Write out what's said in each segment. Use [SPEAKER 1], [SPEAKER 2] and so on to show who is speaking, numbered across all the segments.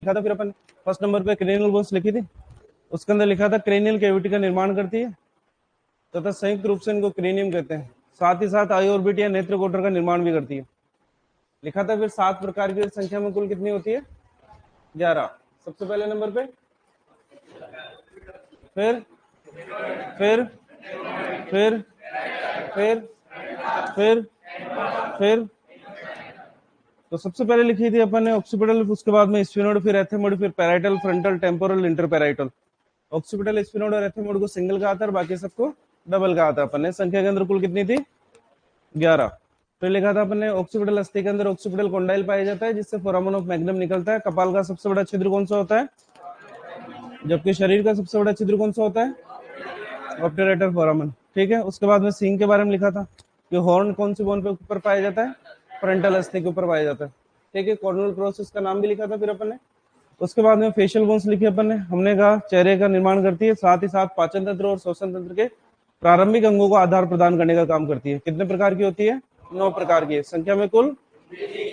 [SPEAKER 1] लिखा था फिर अपन? फर्स्ट नंबर पे क्रेनियल बोन्स लिखी थी, उसके अंदर लिखा था क्रेनियल कैविटी का निर्माण करती है तथा संयुक्त रूप से इनको क्रेनियम कहते हैं। साथ ही साथ आई ऑर्बिट या नेत्र कोटर का निर्माण भी करती है। लिखा था फिर 7 प्रकार की संख्या में कुल कितनी होती है? 11। सबसे पहले नंबर पे, फिर फिर फिर फिर फिर फिर तो सबसे पहले लिखी थी अपन ने ऑक्सीपिटल, उसके बाद में स्फिनोइड, फिर एथेमोइड, फिर parietal, frontal, temporal, interparietal. Occipital sphenoid और एथेमोइड को सिंगल कहा था और बाकी सबको डबल कहा था अपन ने। संख्या के अंदर कुल कितनी थी? 11। फिर लिखा था अपन ने ऑक्सीपिटल अस्थि के अंदर ऑक्सीपिटल कॉन्डाइल पाया जाता है जिससे फोरामन ऑफ मैग्नम निकलता है। कपाल का सबसे बड़ा छिद्र कौन सा होता है? जबकि शरीर का सबसे बड़ा छिद्र कौन सा होता है? ऑप्टेरेटर फोरामन। ठीक है, उसके बाद में सींग के बारे में लिखा था कि हॉर्न कौन सी बोन पे ऊपर पाया जाता है? फ्रंटल अस्थि के ऊपर पाया जाता है। ठीक है, कॉर्नल प्रोसेस का नाम भी लिखा था फिर अपन ने। उसके बाद में फेशियल बोन्स लिखी अपन ने। हमने कहा चेहरे का निर्माण करती है, साथ ही साथ पाचन तंत्र और श्वसन तंत्र के प्रारंभिक अंगों को आधार प्रदान करने का काम करती है। कितने प्रकार की होती है? 9 प्रकार की, संख्या में कुल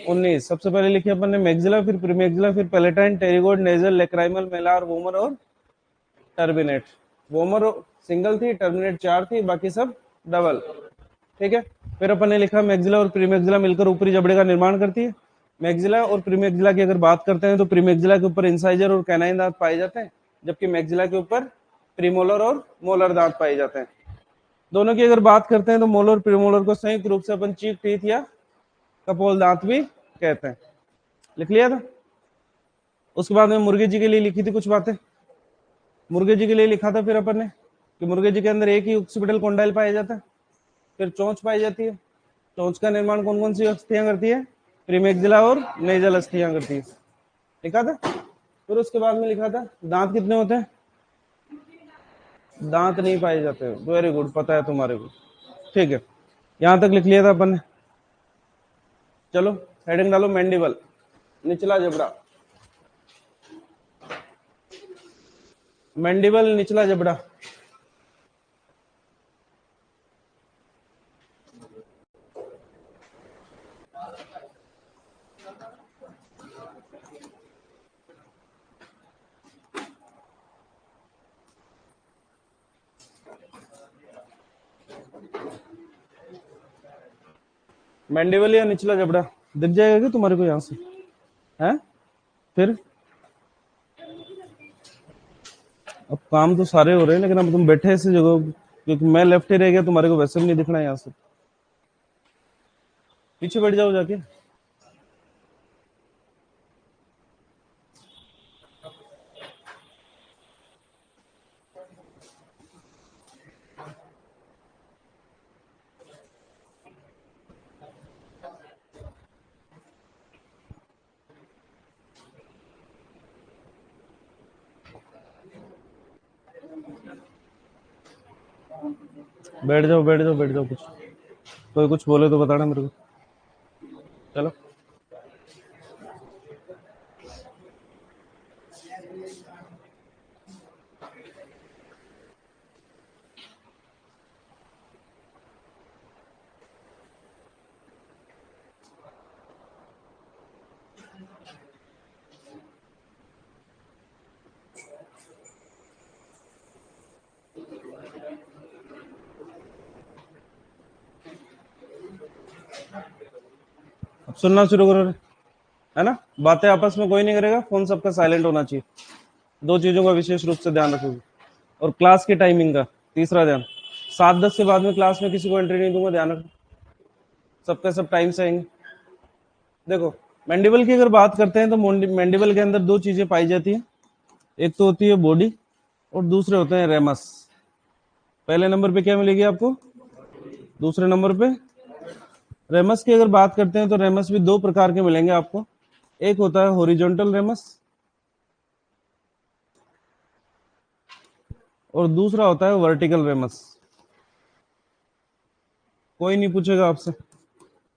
[SPEAKER 1] 19। सबसे पहले लिखी अपन ने मैक्सिला, फिर प्रीमैक्सिला, फिर palatine, pterygoid, nasal, lacrimal, malar, vomer और टर्बिनेट। वोमर सिंगल थी, टर्मिनेट 4 थी, बाकी सब डबल। ठीक है, फिर अपन ने लिखा मैक्सिला और प्रीमैक्सिला मिलकर ऊपरी जबड़े का निर्माण करती है। मैक्सिला और प्रीमैक्सिला की अगर बात करते हैं तो प्रीमैक्सिला के ऊपर इंसाइजर और कैनाइन दांत पाए जाते हैं, जबकि मैक्सिला के ऊपर प्रीमोलर और मोलर दांत पाए जाते हैं। दोनों की अगर बात करते हैं तो मोलर और प्रीमोलर को संयुक्त रूप से अपन चीक टीथ या कपोल दांत भी कहते हैं। लिख लिया था? उसके बाद में मुर्गे जी के लिए लिखी थी कुछ बातें। मुर्गे जी के लिए लिखा था फिर अपन ने कि मुर्गे जी के अंदर एक ही ऑक्सीपिटल कॉन्डाइल पाया जाता है, फिर चोंच पाई जाती है। चोंच का निर्माण कौन कौन सी अस्थियां करती है? प्रीमैक्सिला और नेजल अस्थियां करती है। लिखा था? फिर उसके बाद में लिखा था दांत कितने होते हैं? दांत नहीं पाए जाते। वेरी गुड, पता है तुम्हारे को। ठीक है, यहां तक लिख लिया था अपन ने। चलो हेडिंग डालो, मैंडिबल, निचला जबड़ा। मैंडिबल, निचला जबड़ा। मैंडिबल या निचला जबड़ा दिख जाएगा क्या तुम्हारे को यहां से? है फिर अब काम तो सारे हो रहे हैं, लेकिन अब तुम बैठे ऐसी जगह, क्योंकि मैं लेफ्ट ही रह गया, तुम्हारे को वैसे भी नहीं दिखना है। यहाँ से पीछे बैठ जाओ जाके। बैठ जाओ बैठ जाओ बैठ जाओ। कुछ कोई कुछ बोले तो बताना मेरे को। चलो अब सुनना शुरू करो, है ना? बातें आपस में कोई नहीं करेगा, फोन सबका साइलेंट होना चाहिए। 2 चीजों का विशेष रूप से ध्यान रखोगे। और क्लास की टाइमिंग का तीसरा ध्यान, 7:10 के बाद में क्लास में किसी को एंट्री नहीं दूंगा, ध्यान रखो। सबके सब टाइम से आएंगे। देखो, मैंडिबल की अगर बात करते हैं तो मैंडिबल के अंदर 2 चीजें पाई जाती हैं। एक तो होती है बॉडी और दूसरे होते हैं रेमस। पहले नंबर पे क्या मिलेगी आपको? दूसरे नंबर पे रेमस की अगर बात करते हैं तो रेमस भी 2 प्रकार के मिलेंगे आपको। एक होता है हॉरिजॉन्टल रेमस और दूसरा होता है वर्टिकल रेमस। कोई नहीं पूछेगा आपसे।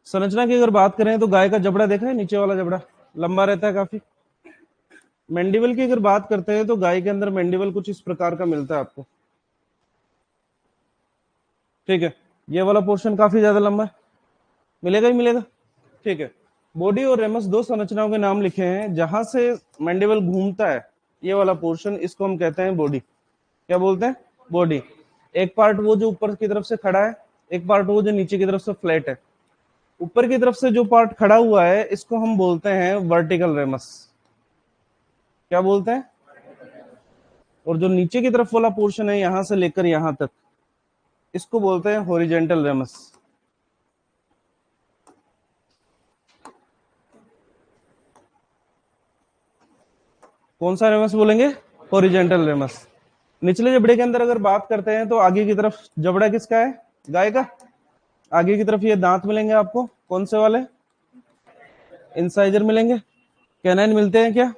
[SPEAKER 1] संरचना की अगर बात करें तो गाय का जबड़ा देखा है, नीचे वाला जबड़ा लंबा रहता है काफी। मैंडिबल की अगर बात करते हैं तो गाय के अंदर मैंडिबल कुछ इस प्रकार का मिलता है आपको। ठीक है, ये वाला पोर्शन काफी ज्यादा लंबा है, मिलेगा ही मिलेगा। ठीक है, बॉडी और रेमस दो संरचनाओं के नाम लिखे हैं जहां से मैंडिबल घूमता है, ये वाला पोर्शन, इसको हम कहते हैं बॉडी। क्या बोलते हैं? बॉडी। एक पार्ट वो जो ऊपर की तरफ से खड़ा है, एक पार्ट वो जो नीचे की तरफ से फ्लैट है। ऊपर की तरफ से जो पार्ट खड़ा हुआ है इसको हम बोलते हैं वर्टिकल रेमस। क्या बोलते हैं? और जो नीचे की तरफ वाला पोर्शन है यहां से लेकर यहां तक, इसको बोलते हैं हॉरिजेंटल रेमस। कौन सा रेमस बोलेंगे? Horizontal ramus. निचले जबड़े के अंदर अगर बात करते हैं तो आगे की तरफ जबड़ा किसका है? गाय का। आगे की तरफ ये दांत मिलेंगे आपको, कौन से वाले? इंसाइजर मिलेंगे। कैनाइन मिलते हैं क्या?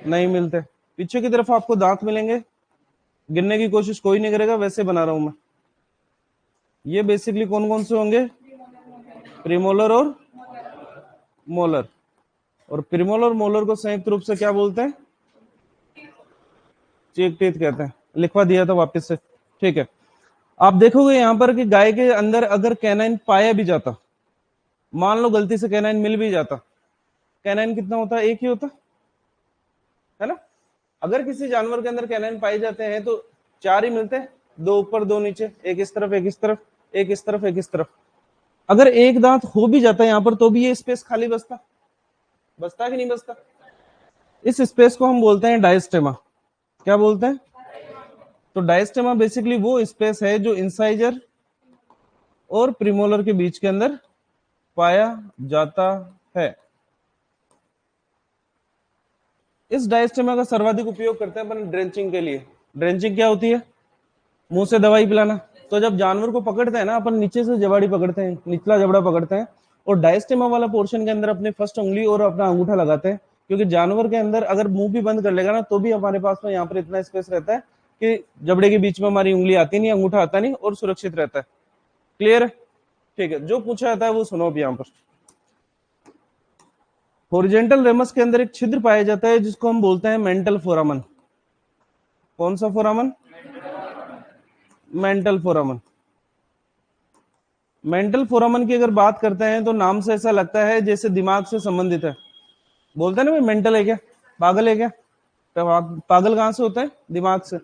[SPEAKER 1] नहीं मिलते। पीछे की तरफ आपको दांत मिलेंगे, गिनने की कोशिश कोई नहीं करेगा, वैसे बना रहा हूं मैं। ये बेसिकली कौन कौन से होंगे? प्रीमोलर और मोलर। और प्रीमोलर और मोलर को संयुक्त रूप से क्या बोलते हैं? चीक टीथ कहते हैं। लिखवा दिया था वापस से, ठीक है। आप देखोगे यहां पर कि गाय के अंदर अगर कैनाइन पाया भी जाता, मान लो गलती से कैनाइन मिल भी जाता, कैनाइन कितना होता? एक ही होता है ना। अगर किसी जानवर के अंदर कैनाइन पाए जाते हैं तो चार ही मिलते हैं, दो ऊपर दो नीचे, एक इस तरफ एक इस तरफ, एक इस तरफ एक इस तरफ। अगर एक दांत हो भी जाता है यहां पर तो भी ये स्पेस खाली बचता, बचता कि नहीं बचता? इस स्पेस को हम बोलते हैं डायस्टेमा। क्या बोलते हैं? तो डायस्टेमा बेसिकली वो स्पेस है जो इंसाइजर और प्रीमोलर के बीच के अंदर पाया जाता है। इस डायस्टेमा का सर्वाधिक उपयोग करते हैं अपन ड्रेंचिंग के लिए। ड्रेंचिंग क्या होती है? मुंह से दवाई पिलाना। तो जब जानवर को पकड़ते हैं ना अपन, नीचे से जबाड़ी पकड़ते हैं, निचला जबड़ा पकड़ते हैं, और डायस्टेमा वाला पोर्शन के अंदर अपनी फर्स्ट उंगली और अपना अंगूठा लगाते हैं, क्योंकि जानवर के अंदर अगर मुंह भी बंद कर लेगा ना तो भी हमारे पास में यहाँ पर इतना स्पेस रहता है कि जबड़े के बीच में हमारी उंगली आती नहीं, अंगूठा आता नहीं, और सुरक्षित रहता है। क्लियर है? ठीक है, जो पूछा जाता है वो सुनो अब यहाँ पर। हॉरिजेंटल रेमस के अंदर एक छिद्र पाया जाता है जिसको हम बोलते हैं मेंटल फोरामन। कौन सा फोरामन? मेंटल फोरामन। मेंटल फोरामन की अगर बात करते हैं तो नाम से ऐसा लगता है जैसे दिमाग से संबंधित है। बोलते हैं ना भाई मेंटल है क्या, पागल है क्या? पागल कहां से होता है? दिमाग से।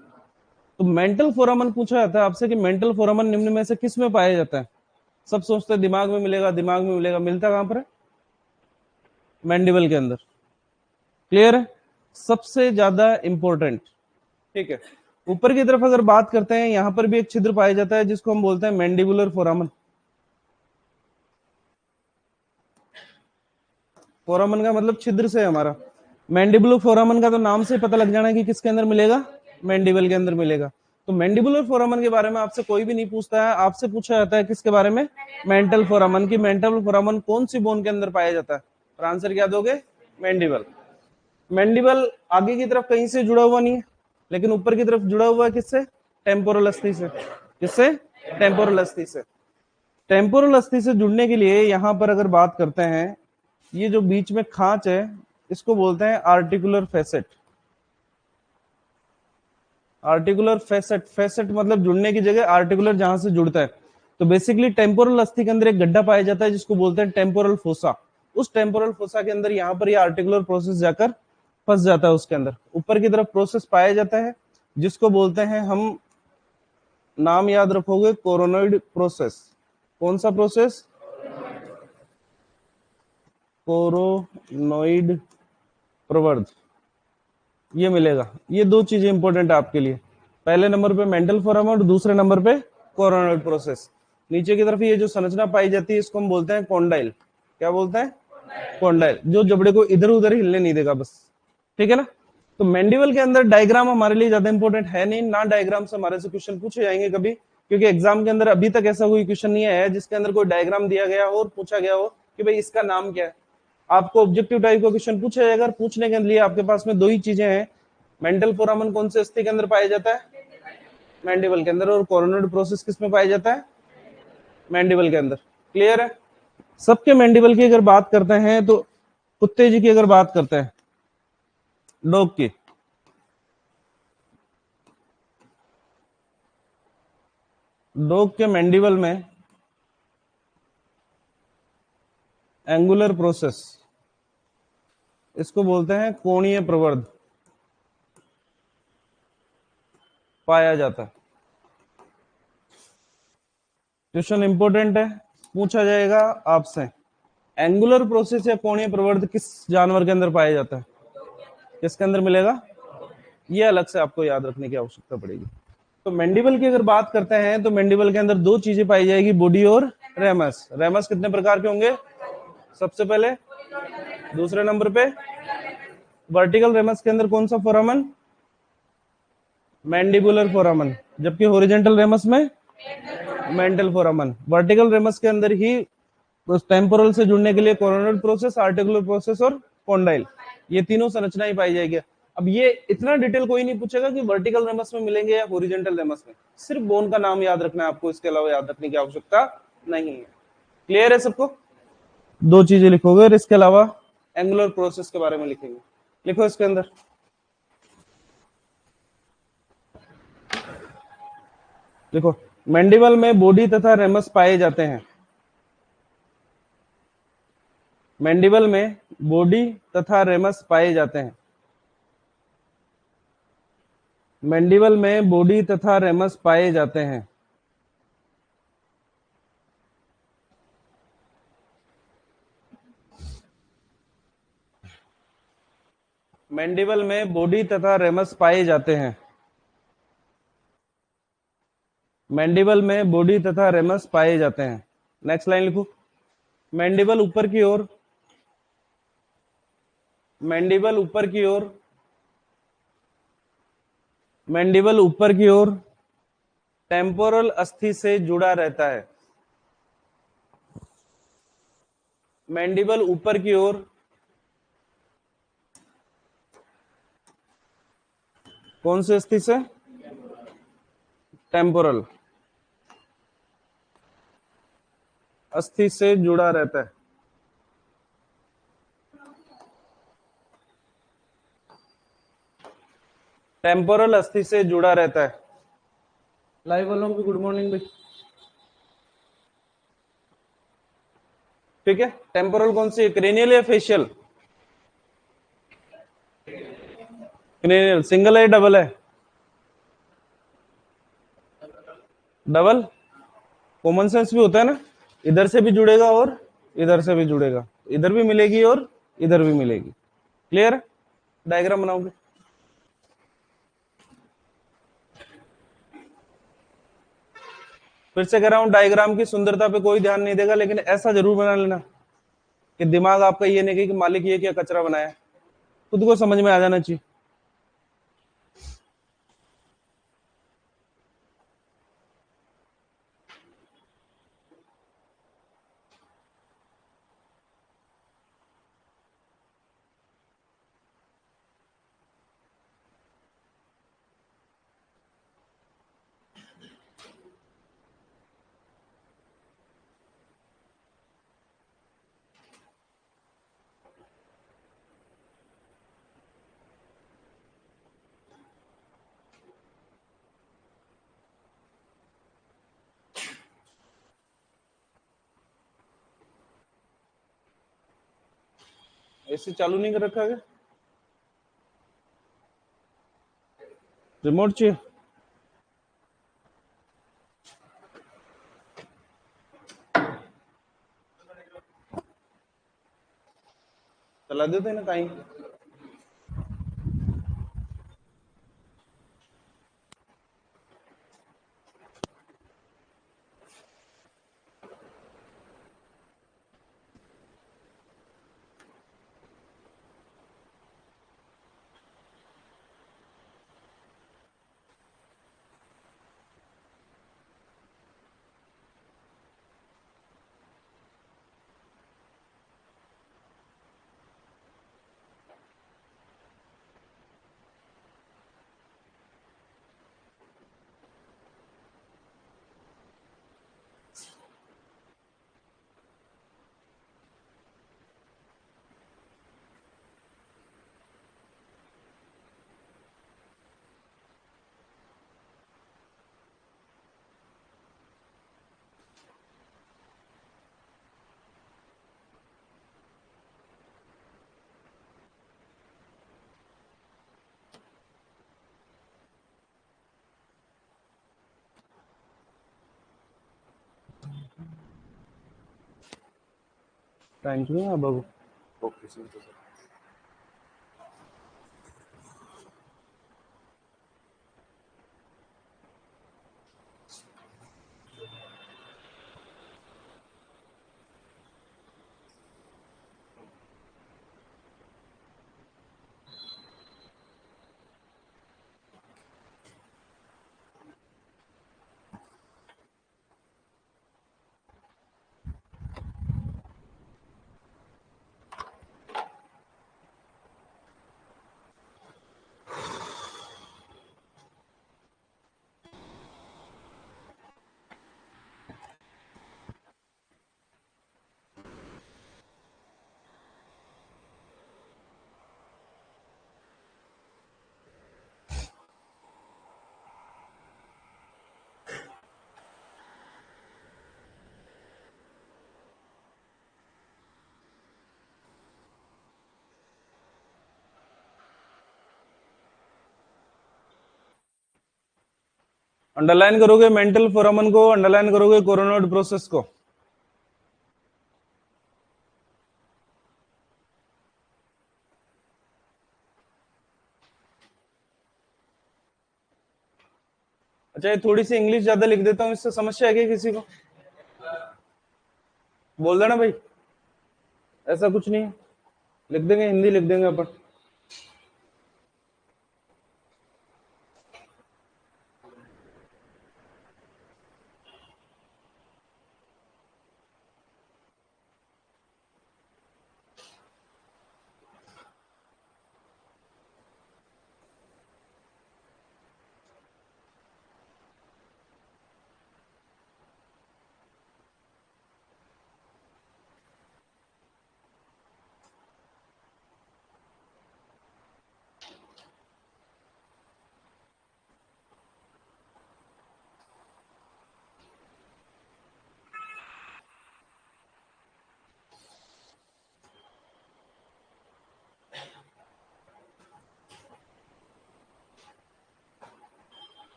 [SPEAKER 1] तो मेंटल फोरामन पूछा जाता है आपसे कि मेंटल फोरामन निम्न में से किस में पाया जाता है? सब सोचते हैं दिमाग में मिलेगा, दिमाग में मिलेगा, मिलता कहां पर है? मैंडिबल के अंदर। क्लियर है? सबसे ज्यादा इंपॉर्टेंट। ठीक है। ऊपर की तरफ अगर बात करते हैं, यहां पर भी एक छिद्र पाया जाता है जिसको हम बोलते हैं मैंडिबुलर फोरामन। फोरामन का मतलब छिद्र से हमारा। मैंडिबुलर फोरामन का तो नाम से पता लग जाना है कि किसके अंदर मिलेगा? मैंडिबल के अंदर मिलेगा। तो मैंडिबुलर फोरामन के बारे में आपसे कोई भी नहीं पूछता है, आपसे पूछा जाता है किसके बारे में? मेंटल फोरामन की। मेंटल फोरामन कौन सी बोन के अंदर पाया जाता है? और आंसर क्या दोगे? मैंडिबल। मैंडिबल आगे की तरफ कहीं से जुड़ा हुआ नहीं है, लेकिन ऊपर की तरफ जुड़ा हुआ है किससे? टेम्पोरल अस्थि से। किससे? टेम्पोरल अस्थि से। टेम्पोरल अस्थि से जुड़ने के लिए यहां पर अगर बात करते हैं, ये जो बीच में खांच है इसको बोलते हैं articular facet. Articular facet, facet मतलब जुड़ने की जगह, आर्टिकुलर जहां से जुड़ता है। तो बेसिकली टेम्पोरल अस्थि के अंदर एक गड्ढा पाया जाता है जिसको बोलते हैं टेम्पोरल फोसा। उस टेम्पोरल फोसा के अंदर यहाँ पर ये आर्टिकुलर प्रोसेस जाकर फंस जाता है उसके अंदर। ऊपर की तरफ प्रोसेस पाया जाता है जिसको बोलते हैं हम, नाम याद रखोगे, कोरोनॉइड प्रोसेस। कौन सा प्रोसेस? कोरोनॉइड प्रवर्ध। ये मिलेगा। ये दो चीजें इंपॉर्टेंट है आपके लिए, पहले नंबर पे मेंटल फोरम और दूसरे नंबर पे कोरोनॉइड प्रोसेस। नीचे की तरफ ये जो संरचना पाई जाती है इसको हम बोलते हैं कॉन्डाइल। क्या बोलते हैं? कॉन्डाइल, जो जबड़े को इधर उधर हिलने नहीं देगा बस। ठीक है ना। तो मैंडिबल के अंदर डायग्राम हमारे लिए ज्यादा इंपॉर्टेंट है नहीं, ना डायग्राम से हमारे से क्वेश्चन पूछे जाएंगे कभी, क्योंकि एग्जाम के अंदर अभी तक ऐसा कोई क्वेश्चन नहीं आया है जिसके अंदर कोई डायग्राम दिया गया हो और पूछा गया हो कि भाई इसका नाम क्या है। आपको ऑब्जेक्टिव टाइप का क्वेश्चन पूछा जाएगा, पूछने के लिए आपके पास में दो ही चीजें हैं। मेंटल फोरामन कौन से अस्थि के अंदर पाया जाता है? मैंडिबल के अंदर। और कोरोनॉइड प्रोसेस किस में पाया जाता है? मैंडिबल के अंदर। क्लियर है? सबके मैंडिबल की अगर बात करते हैं तो कुत्ते जी की अगर बात करते हैं, डॉग की, डॉग के मैंडिबल में एंगुलर प्रोसेस इसको बोलते हैं कोणीय प्रवर्ध पाया जाता है। क्वेश्चन इंपॉर्टेंट है, पूछा जाएगा आपसे। एंगुलर प्रोसेस या कोणीय प्रवर्ध किस जानवर के अंदर पाया जाता है? किसके अंदर मिलेगा? ये अलग से आपको याद रखने की आवश्यकता पड़ेगी। तो मैंडिबल की अगर बात करते हैं तो मैंडिबल के अंदर दो चीजें पाई जाएगी, बॉडी और रेमस। रेमस कितने प्रकार के होंगे? सबसे पहले, दूसरे नंबर पे वर्टिकल रेमस के अंदर कौन सा फोरामन? मैंडिबुलर फोरामन। जबकि हॉरिजॉन्टल रेमस में मेंटल फोरामन। वर्टिकल रेमस के अंदर ही टेम्पोरल से जुड़ने के लिए कोरोनल प्रोसेस, आर्टिकुलर प्रोसेस और कॉन्डाइल, ये तीनों संरचना ही पाई जाएगी। अब ये इतना डिटेल कोई नहीं पूछेगा कि वर्टिकल रेमस में मिलेंगे या हॉरिजॉन्टल रेमस में, सिर्फ बोन का नाम याद रखना है आपको, इसके अलावा याद रखने की आवश्यकता नहीं है। क्लियर है सबको? दो चीजें लिखोगे और इसके अलावा एंगुलर प्रोसेस के बारे में लिखेंगे। लिखो इसके अंदर, देखो मैंडिबल में बॉडी तथा रेमस पाए जाते हैं। मैंडिबल में बॉडी तथा रेमस पाए जाते हैं। मैंडिबल में बॉडी तथा रेमस पाए जाते हैं। मैंडिबल में बॉडी तथा रेमस पाए जाते हैं। मैंडिबल में बॉडी तथा रेमस पाए जाते हैं। नेक्स्ट लाइन लिखो। मैंडिबल ऊपर की ओर, मैंडिबल ऊपर की ओर, मैंडिबल ऊपर की ओर टेम्पोरल अस्थि से जुड़ा रहता है। मैंडिबल ऊपर की ओर कौन सी अस्थि से? टेम्पोरल अस्थि से जुड़ा रहता है। टेम्पोरल अस्थि से जुड़ा रहता है। लाइव वालों को भी गुड मॉर्निंग भाई। ठीक है, टेम्पोरल कौन सी है? क्रेनियल या फेशियल? क्रेनियल। सिंगल है डबल है? डबल। कॉमन सेंस भी होता है ना, इधर से भी जुड़ेगा और इधर से भी जुड़ेगा, इधर भी मिलेगी और इधर भी मिलेगी। क्लियर? डायग्राम बनाओगे? फिर से कह रहा हूं, डायग्राम की सुंदरता पे कोई ध्यान नहीं देगा, लेकिन ऐसा जरूर बना लेना कि दिमाग आपका ये नहीं कि मालिक ये क्या कचरा बनाया, खुद को समझ में आ जाना चाहिए। ऐसे चालू नहीं कर रखा है? रिमोट चाहिए? चला देते ना कहीं। थैंक यू अब
[SPEAKER 2] ओके सर।
[SPEAKER 1] अंडरलाइन करोगे मेंटल फोरामन को, अंडरलाइन करोगे कोरोनोइड प्रोसेस को। अच्छा ये थोड़ी सी इंग्लिश ज्यादा लिख देता हूँ, इससे समस्या है क्या किसी को? बोल देना भाई, ऐसा कुछ नहीं है, लिख देंगे, हिंदी लिख देंगे अपन।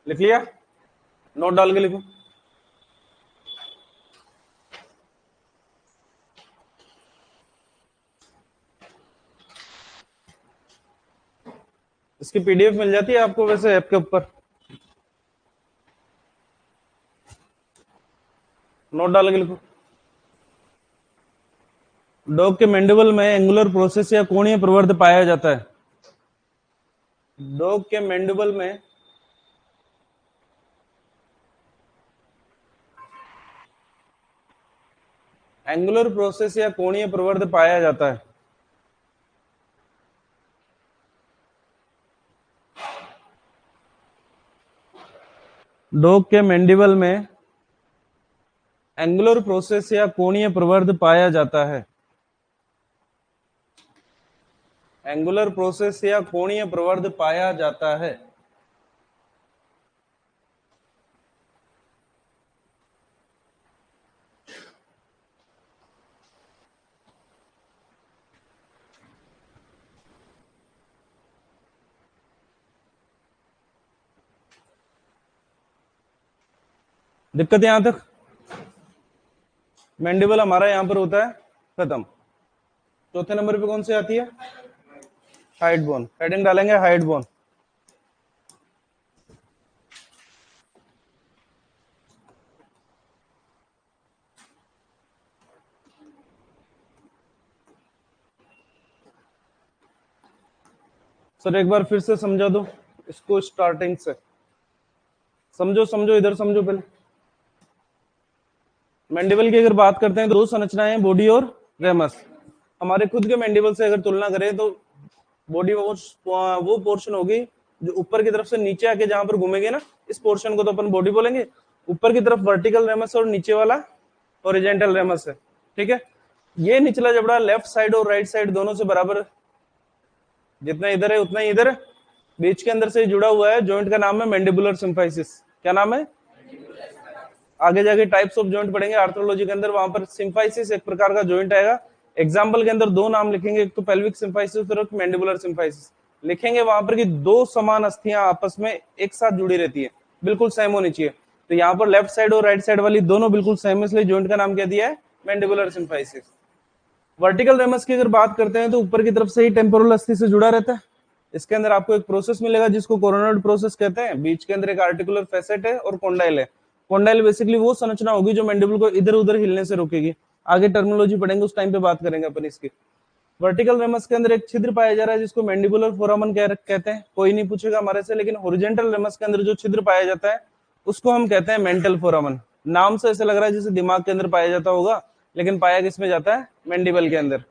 [SPEAKER 1] लिख लिया, नोट डाल के लिखो। इसकी पीडीएफ मिल जाती है आपको वैसे ऐप के ऊपर, नोट डाल के लिखो। डॉग के मैंडिबल में एंगुलर प्रोसेस या कोणीय प्रवर्ध पाया जाता है। डॉग के मैंडिबल में एंगुलर प्रोसेस या कोणीय प्रवर्ध पाया जाता है। डॉग के मैंडिबल में एंगुलर प्रोसेस या कोणीय प्रवर्ध पाया जाता है। एंगुलर प्रोसेस या कोणीय प्रवर्ध पाया जाता है। दिक्कत यहां तक? मैंडिबल हमारा यहां पर होता है खत्म। चौथे नंबर पे कौन सी आती है? Hide bone. हेडिंग डालेंगे हाइड बोन। सर एक बार फिर से समझा दो इसको स्टार्टिंग से। समझो समझो, इधर समझो पहले। मैंडिबल की अगर बात करते हैं तो दो संरचनाएं, बॉडी और रेमस। हमारे खुद के मैंडिबल से अगर तुलना करें तो बॉडी वो पोर्शन होगी जो ऊपर की तरफ से नीचे आके जहां पर घूमेंगे ना, इस पोर्शन को तो अपन बॉडी बोलेंगे। ऊपर की तरफ वर्टिकल रेमस और नीचे वाला हॉरिजॉन्टल रेमस है, ठीक है। ये निचला जबड़ा लेफ्ट साइड और राइट साइड दोनों से बराबर, जितना इधर है उतना ही इधर है, बीच के अंदर से जुड़ा हुआ है। जॉइंट का नाम है मैंडिबुलर सिम्फाइसिस। क्या नाम है? आगे जाके टाइप्स ऑफ जॉइंट पढ़ेंगे आर्थ्रोलॉजी के अंदर, वहां पर सिम्फाइसिस एक प्रकार का जॉइंट आएगा। एग्जाम्पल के अंदर दो नाम लिखेंगे, एक तो पेल्विक सिम्फाइसिस और एक मैंडिबुलर सिम्फाइसिस लिखेंगे। वहां पर कि दो समान अस्थियां आपस में एक साथ जुड़ी रहती है, बिल्कुल सेम होनी चाहिए। तो यहाँ पर लेफ्ट साइड और राइट साइड वाली दोनों बिल्कुल सेम है, इसलिए जॉइंट का नाम क्या दिया है? Mandibular symphysis. वर्टिकल रेमस की अगर बात करते हैं तो ऊपर की तरफ से ही टेम्पोरल अस्थि से जुड़ा रहता है। इसके अंदर आपको एक प्रोसेस मिलेगा जिसको कोरोनॉइड प्रोसेस कहते हैं। बीच के अंदर एक आर्टिकुलर फैसेट है और कॉन्डाइल है। कॉन्डाइल बेसिकली वो संरचना होगी जो मैंडिबल को इधर उधर हिलने से रोकेगी। आगे टर्मिनोलॉजी पढ़ेंगे उस टाइम पे बात करेंगे अपन इसकी। वर्टिकल रेमस के अंदर एक छिद्र पाया जा रहा है जिसको मैंडिबुलर फोरामन कहते हैं। कोई नहीं पूछेगा हमारे से, लेकिन हॉरिजॉन्टल रेमस के अंदर जो छिद्र पाया जाता है उसको हम कहते हैं मेंटल फोरामन। नाम से ऐसा लग रहा है जैसे दिमाग के अंदर पाया जाता होगा, लेकिन पाया किसमें जाता है? मैंडिबल के अंदर।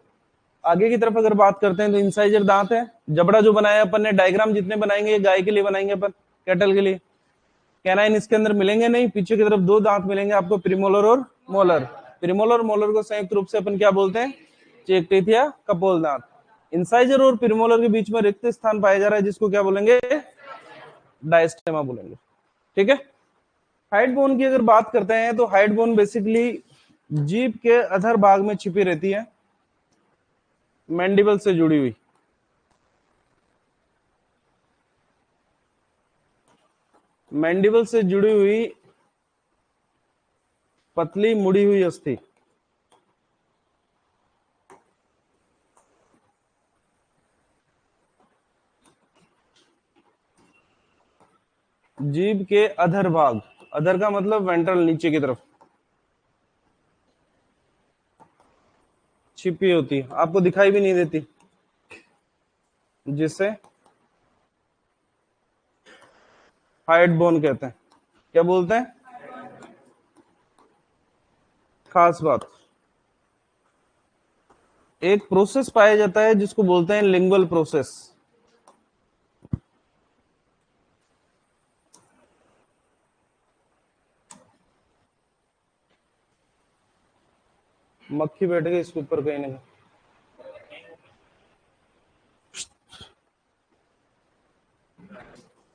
[SPEAKER 1] आगे की तरफ अगर बात करते हैं तो इंसाइजर दांत है। जबड़ा जो बनाया अपन ने, डायग्राम जितने बनाएंगे गाय के लिए बनाएंगे अपन, कैटल के लिए। कैनाइन इसके अंदर मिलेंगे नहीं। पीछे की तरफ दो दांत मिलेंगे आपको, प्रीमोलर और मोलर। प्रीमोलर और मोलर को संयुक्त रूप से अपन क्या बोलते हैं? चेक टीथ या कपोल दांत। इंसाइजर और प्रीमोलर के बीच में रिक्त स्थान पाया जा रहा है जिसको क्या बोलेंगे? डायस्टेमा बोलेंगे, ठीक है। हाइड बोन की अगर बात करते हैं तो हाइड बोन बेसिकली जीभ के अधर भाग में छिपी रहती है, मैंडिबल से जुड़ी हुई। मैंडिबल से जुड़ी हुई पतली मुड़ी हुई अस्थि। जीभ के अधर भाग, अधर का मतलब वेंट्रल, नीचे की तरफ छिपी होती है, आपको दिखाई भी नहीं देती, जिसे हाइड बोन कहते हैं। क्या बोलते हैं? खास बात, एक प्रोसेस पाया जाता है जिसको बोलते हैं लिंगुअल प्रोसेस। मक्खी बैठ गई इसके ऊपर कहीं ना।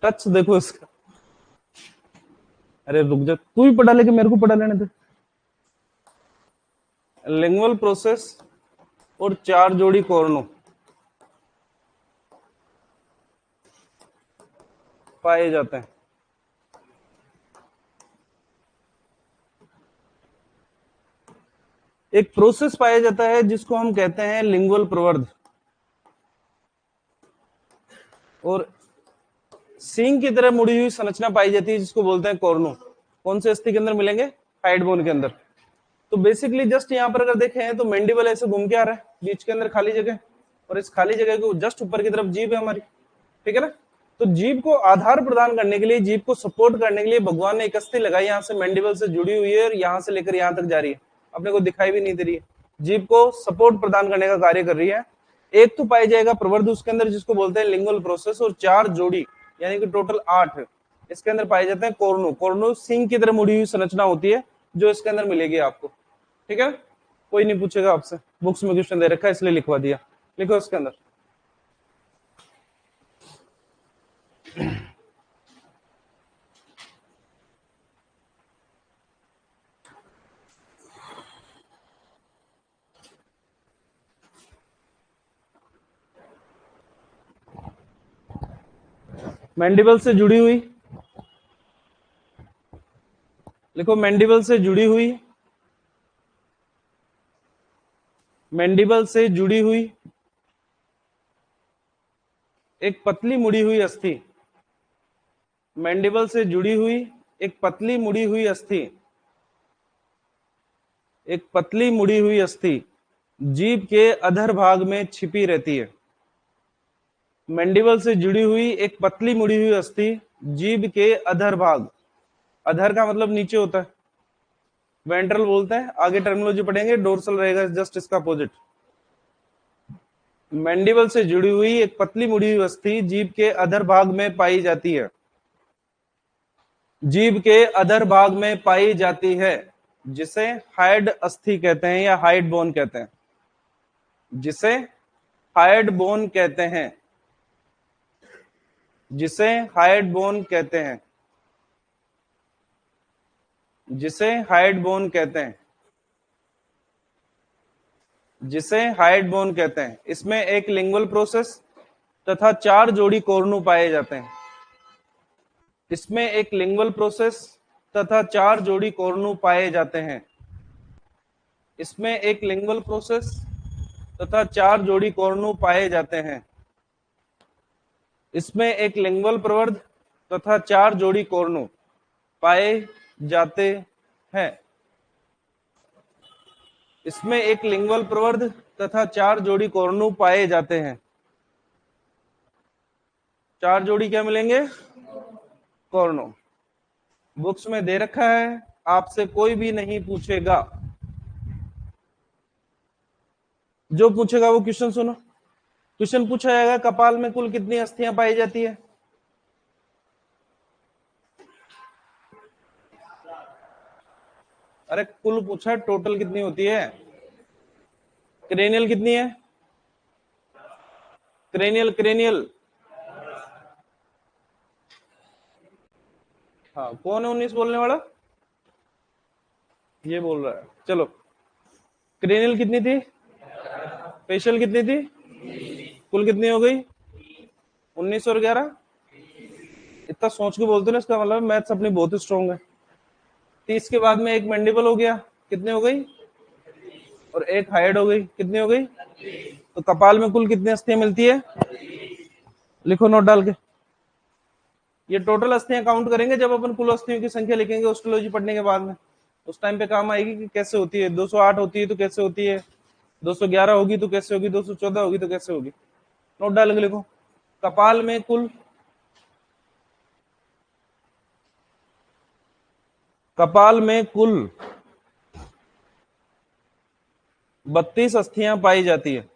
[SPEAKER 1] टच देखो इसका। अरे रुक जा, तू ही पढ़ा लेके मेरे को पढ़ा लेने दे। लिंगुअल प्रोसेस और चार जोड़ी कॉर्नो पाए जाते हैं। एक प्रोसेस पाया जाता है जिसको हम कहते हैं लिंगुअल प्रवर्ध, और सींग की तरह मुड़ी हुई संरचना पाई जाती है जिसको बोलते हैं कॉर्नो। कौन से अस्थि के अंदर मिलेंगे? हाइड बोन के अंदर। तो बेसिकली जस्ट यहाँ पर अगर देखें तो मैंडिबल ऐसे घूम के आ रहा है, बीच के अंदर खाली जगह, और इस खाली जगह को जस्ट ऊपर की तरफ जीभ है हमारी, ठीक है ना। तो जीभ को आधार प्रदान करने के लिए, जीभ को सपोर्ट करने के लिए भगवान ने एक अस्थि लगाई, यहाँ से मैंडिबल से जुड़ी हुई है और यहाँ से लेकर यहाँ तक जा रही है, अपने को दिखाई भी नहीं दे रही है, जीभ को सपोर्ट प्रदान करने का कार्य कर रही है। एक तो पाई जाएगा प्रवर्ध उसके अंदर जिसको बोलते हैं लिंगुअल प्रोसेस, और चार जोड़ी यानी कि टोटल 8 इसके अंदर पाए जाते हैं कॉर्नो। कॉर्नो सिंग की तरह मुड़ी हुई संरचना होती है जो इसके अंदर मिलेगी आपको, ठीक है। कोई नहीं पूछेगा आपसे, बुक्स में क्वेश्चन दे रखा है इसलिए लिखवा दिया। लिखो इसके अंदर। मैंडिबल से जुड़ी हुई, लिखो मैंडिबल से जुड़ी हुई, मैंडिबल से जुड़ी हुई एक पतली मुड़ी हुई अस्थि। मैंडिबल से जुड़ी हुई एक पतली मुड़ी हुई अस्थि, एक पतली मुड़ी हुई अस्थि जीभ के अधर भाग में छिपी रहती है। मैंडिबल से जुड़ी हुई एक पतली मुड़ी हुई अस्थि जीभ के अधर भाग, अधर का मतलब नीचे होता है, वेंट्रल बोलते हैं, आगे टर्मिनोलॉजी पढ़ेंगे, डोर्सल रहेगा जस्ट इसका अपोजिट। मैंडिबल से जुड़ी हुई एक पतली मुड़ी हुई अस्थि जीभ के अधर भाग में पाई जाती है, जीभ के अधर भाग में पाई जाती है, जिसे हाइड अस्थि कहते हैं या हाइड बोन कहते हैं, जिसे हाइड बोन कहते हैं, जिसे हाइड बोन कहते हैं, जिसे हाइड बोन कहते हैं, जिसे हाइड बोन कहते हैं। इसमें एक लिंगुअल प्रोसेस तथा 4 जोड़ी कोर्नू पाए जाते हैं। इसमें एक लिंगुअल प्रोसेस तथा 4 जोड़ी कोर्नू पाए जाते हैं। इसमें एक लिंगुअल प्रोसेस तथा 4 जोड़ी कोर्नू पाए जाते हैं। इसमें एक लिंगुअल प्रवर्ध तथा 4 जोड़ी कोर्नू पाए जाते हैं। इसमें एक लिंगुअल प्रवर्ध तथा 4 जोड़ी कोर्नू पाए जाते हैं। 4 जोड़ी क्या मिलेंगे? कोर्नू। बुक्स में दे रखा है, आपसे कोई भी नहीं पूछेगा, जो पूछेगा वो क्वेश्चन सुनो। क्वेश्चन पूछा जाएगा कपाल में कुल कितनी अस्थियां पाई जाती है? अरे कुल पूछा, टोटल कितनी होती है? क्रेनियल कितनी है? Cranial, cranial. हाँ, कौन है 19 बोलने वाला? ये बोल रहा है। चलो, क्रेनियल कितनी थी? फेशियल कितनी थी? कुल कितनी हो गई? 19 और 11। इतना सोच के बोलते ना, इसका मतलब मैथ्स अपनी बहुत ही स्ट्रॉन्ग है। 30 के बाद में एक मैंडिबल हो गया, कितनी हो गई? और एक हाइड हो गई, कितनी हो गई? तो कपाल में कुल कितनी अस्थियां मिलती है? लिखो नोट डाल के। ये टोटल अस्थियां काउंट करेंगे जब अपन कुल अस्थियों की संख्या लिखेंगे ऑस्ट्रोलॉजी पढ़ने के बाद में। उस टाइम पे काम आएगी कि कैसे होती है। 208 होती है तो कैसे होती है, 211 होगी तो कैसे होगी, 214 होगी तो कैसे होगी। नोट डाल के लिखो। कपाल में कुल, कपाल में कुल 32 अस्थियां पाई जाती है।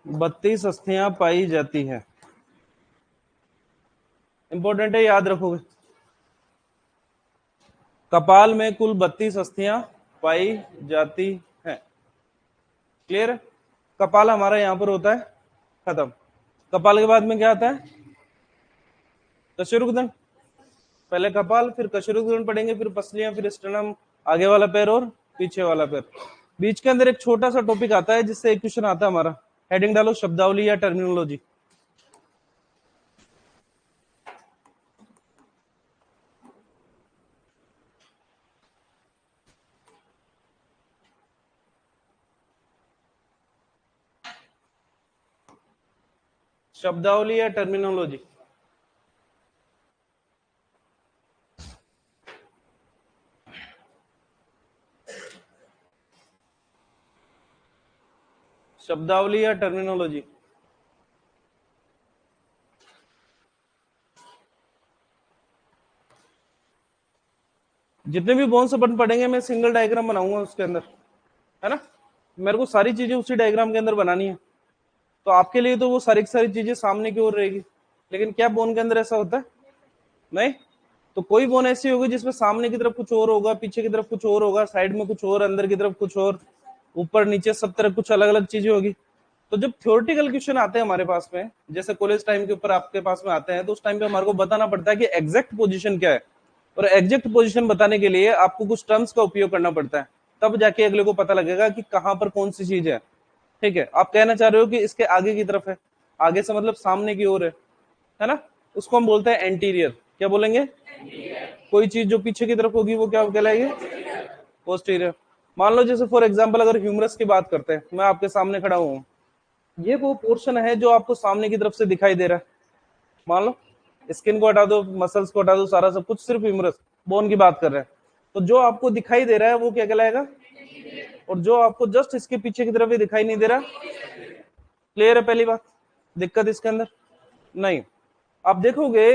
[SPEAKER 1] बत्तीस अस्थियां पाई जाती है। इंपॉर्टेंट है, याद रखोगे। कपाल में कुल 32 अस्थियां पाई जाती हैं। क्लियर है? कपाल हमारा यहां पर होता है खत्म। कपाल के बाद में क्या आता है? कशेरुकदंड। पहले कपाल, फिर कशेरुकदंड पढ़ेंगे, फिर पसलियां, फिर स्टर्नम, आगे वाला पैर और पीछे वाला पैर। बीच के अंदर एक छोटा सा टॉपिक आता है जिससे एक क्वेश्चन आता है हमारा। हेडिंग डालो शब्दावली या टर्मिनोलॉजी। शब्दावली या टर्मिनोलॉजी। शब्दावली या टर्मिनोलॉजी। जितने भी बोन्स अपन पढ़ेंगे मैं सिंगल डायग्राम बनाऊंगा उसके अंदर, है ना। मेरे को सारी चीजें उसी डायग्राम के अंदर बनानी है, तो आपके लिए तो वो सारी की सारी चीजें सामने की ओर रहेगी। लेकिन क्या बोन के अंदर ऐसा होता है? नहीं। तो कोई बोन ऐसी होगी जिसमें सामने की तरफ कुछ और होगा, पीछे की तरफ कुछ और होगा, साइड में कुछ और, अंदर की तरफ कुछ और, ऊपर नीचे सब तरफ कुछ अलग अलग चीजें होगी। तो जब थ्योरेटिकल क्वेश्चन आते हैं हमारे पास में, जैसे कॉलेज टाइम के ऊपर आपके पास में आते हैं, तो उस टाइम पे हमारे को बताना पड़ता है कि एग्जैक्ट पोजीशन क्या है। और एग्जैक्ट पोजीशन बताने के लिए आपको कुछ टर्म्स का उपयोग करना पड़ता है, तब जाके अगले को पता लगेगा कि कहां पर कौन सी चीज है। ठीक है, आप कहना चाह रहे हो कि इसके आगे की तरफ है, आगे से मतलब सामने की ओर है ना। उसको हम बोलते हैं एंटीरियर। क्या बोलेंगे? कोई चीज जो पीछे की तरफ होगी वो क्या कहलाएगी? पोस्टीरियर। मान लो जैसे फॉर एग्जांपल अगर ह्यूमरस की बात करते हैं, मैं आपके सामने खड़ा हूं, ये वो पोर्शन है जो आपको सामने की तरफ से दिखाई दे रहा है। मान लो स्किन को हटा दो, मसल्स को हटा दो, सारा सब कुछ, सिर्फ ह्यूमरस बोन की बात कर रहे हैं। तो जो आपको दिखाई दे रहा है वो क्या कहलाएगा, और जो आपको जस्ट इसके पीछे की तरफ ही दिखाई नहीं दे रहा, क्लियर है पहली बात, दिक्कत इसके अंदर नहीं। आप देखोगे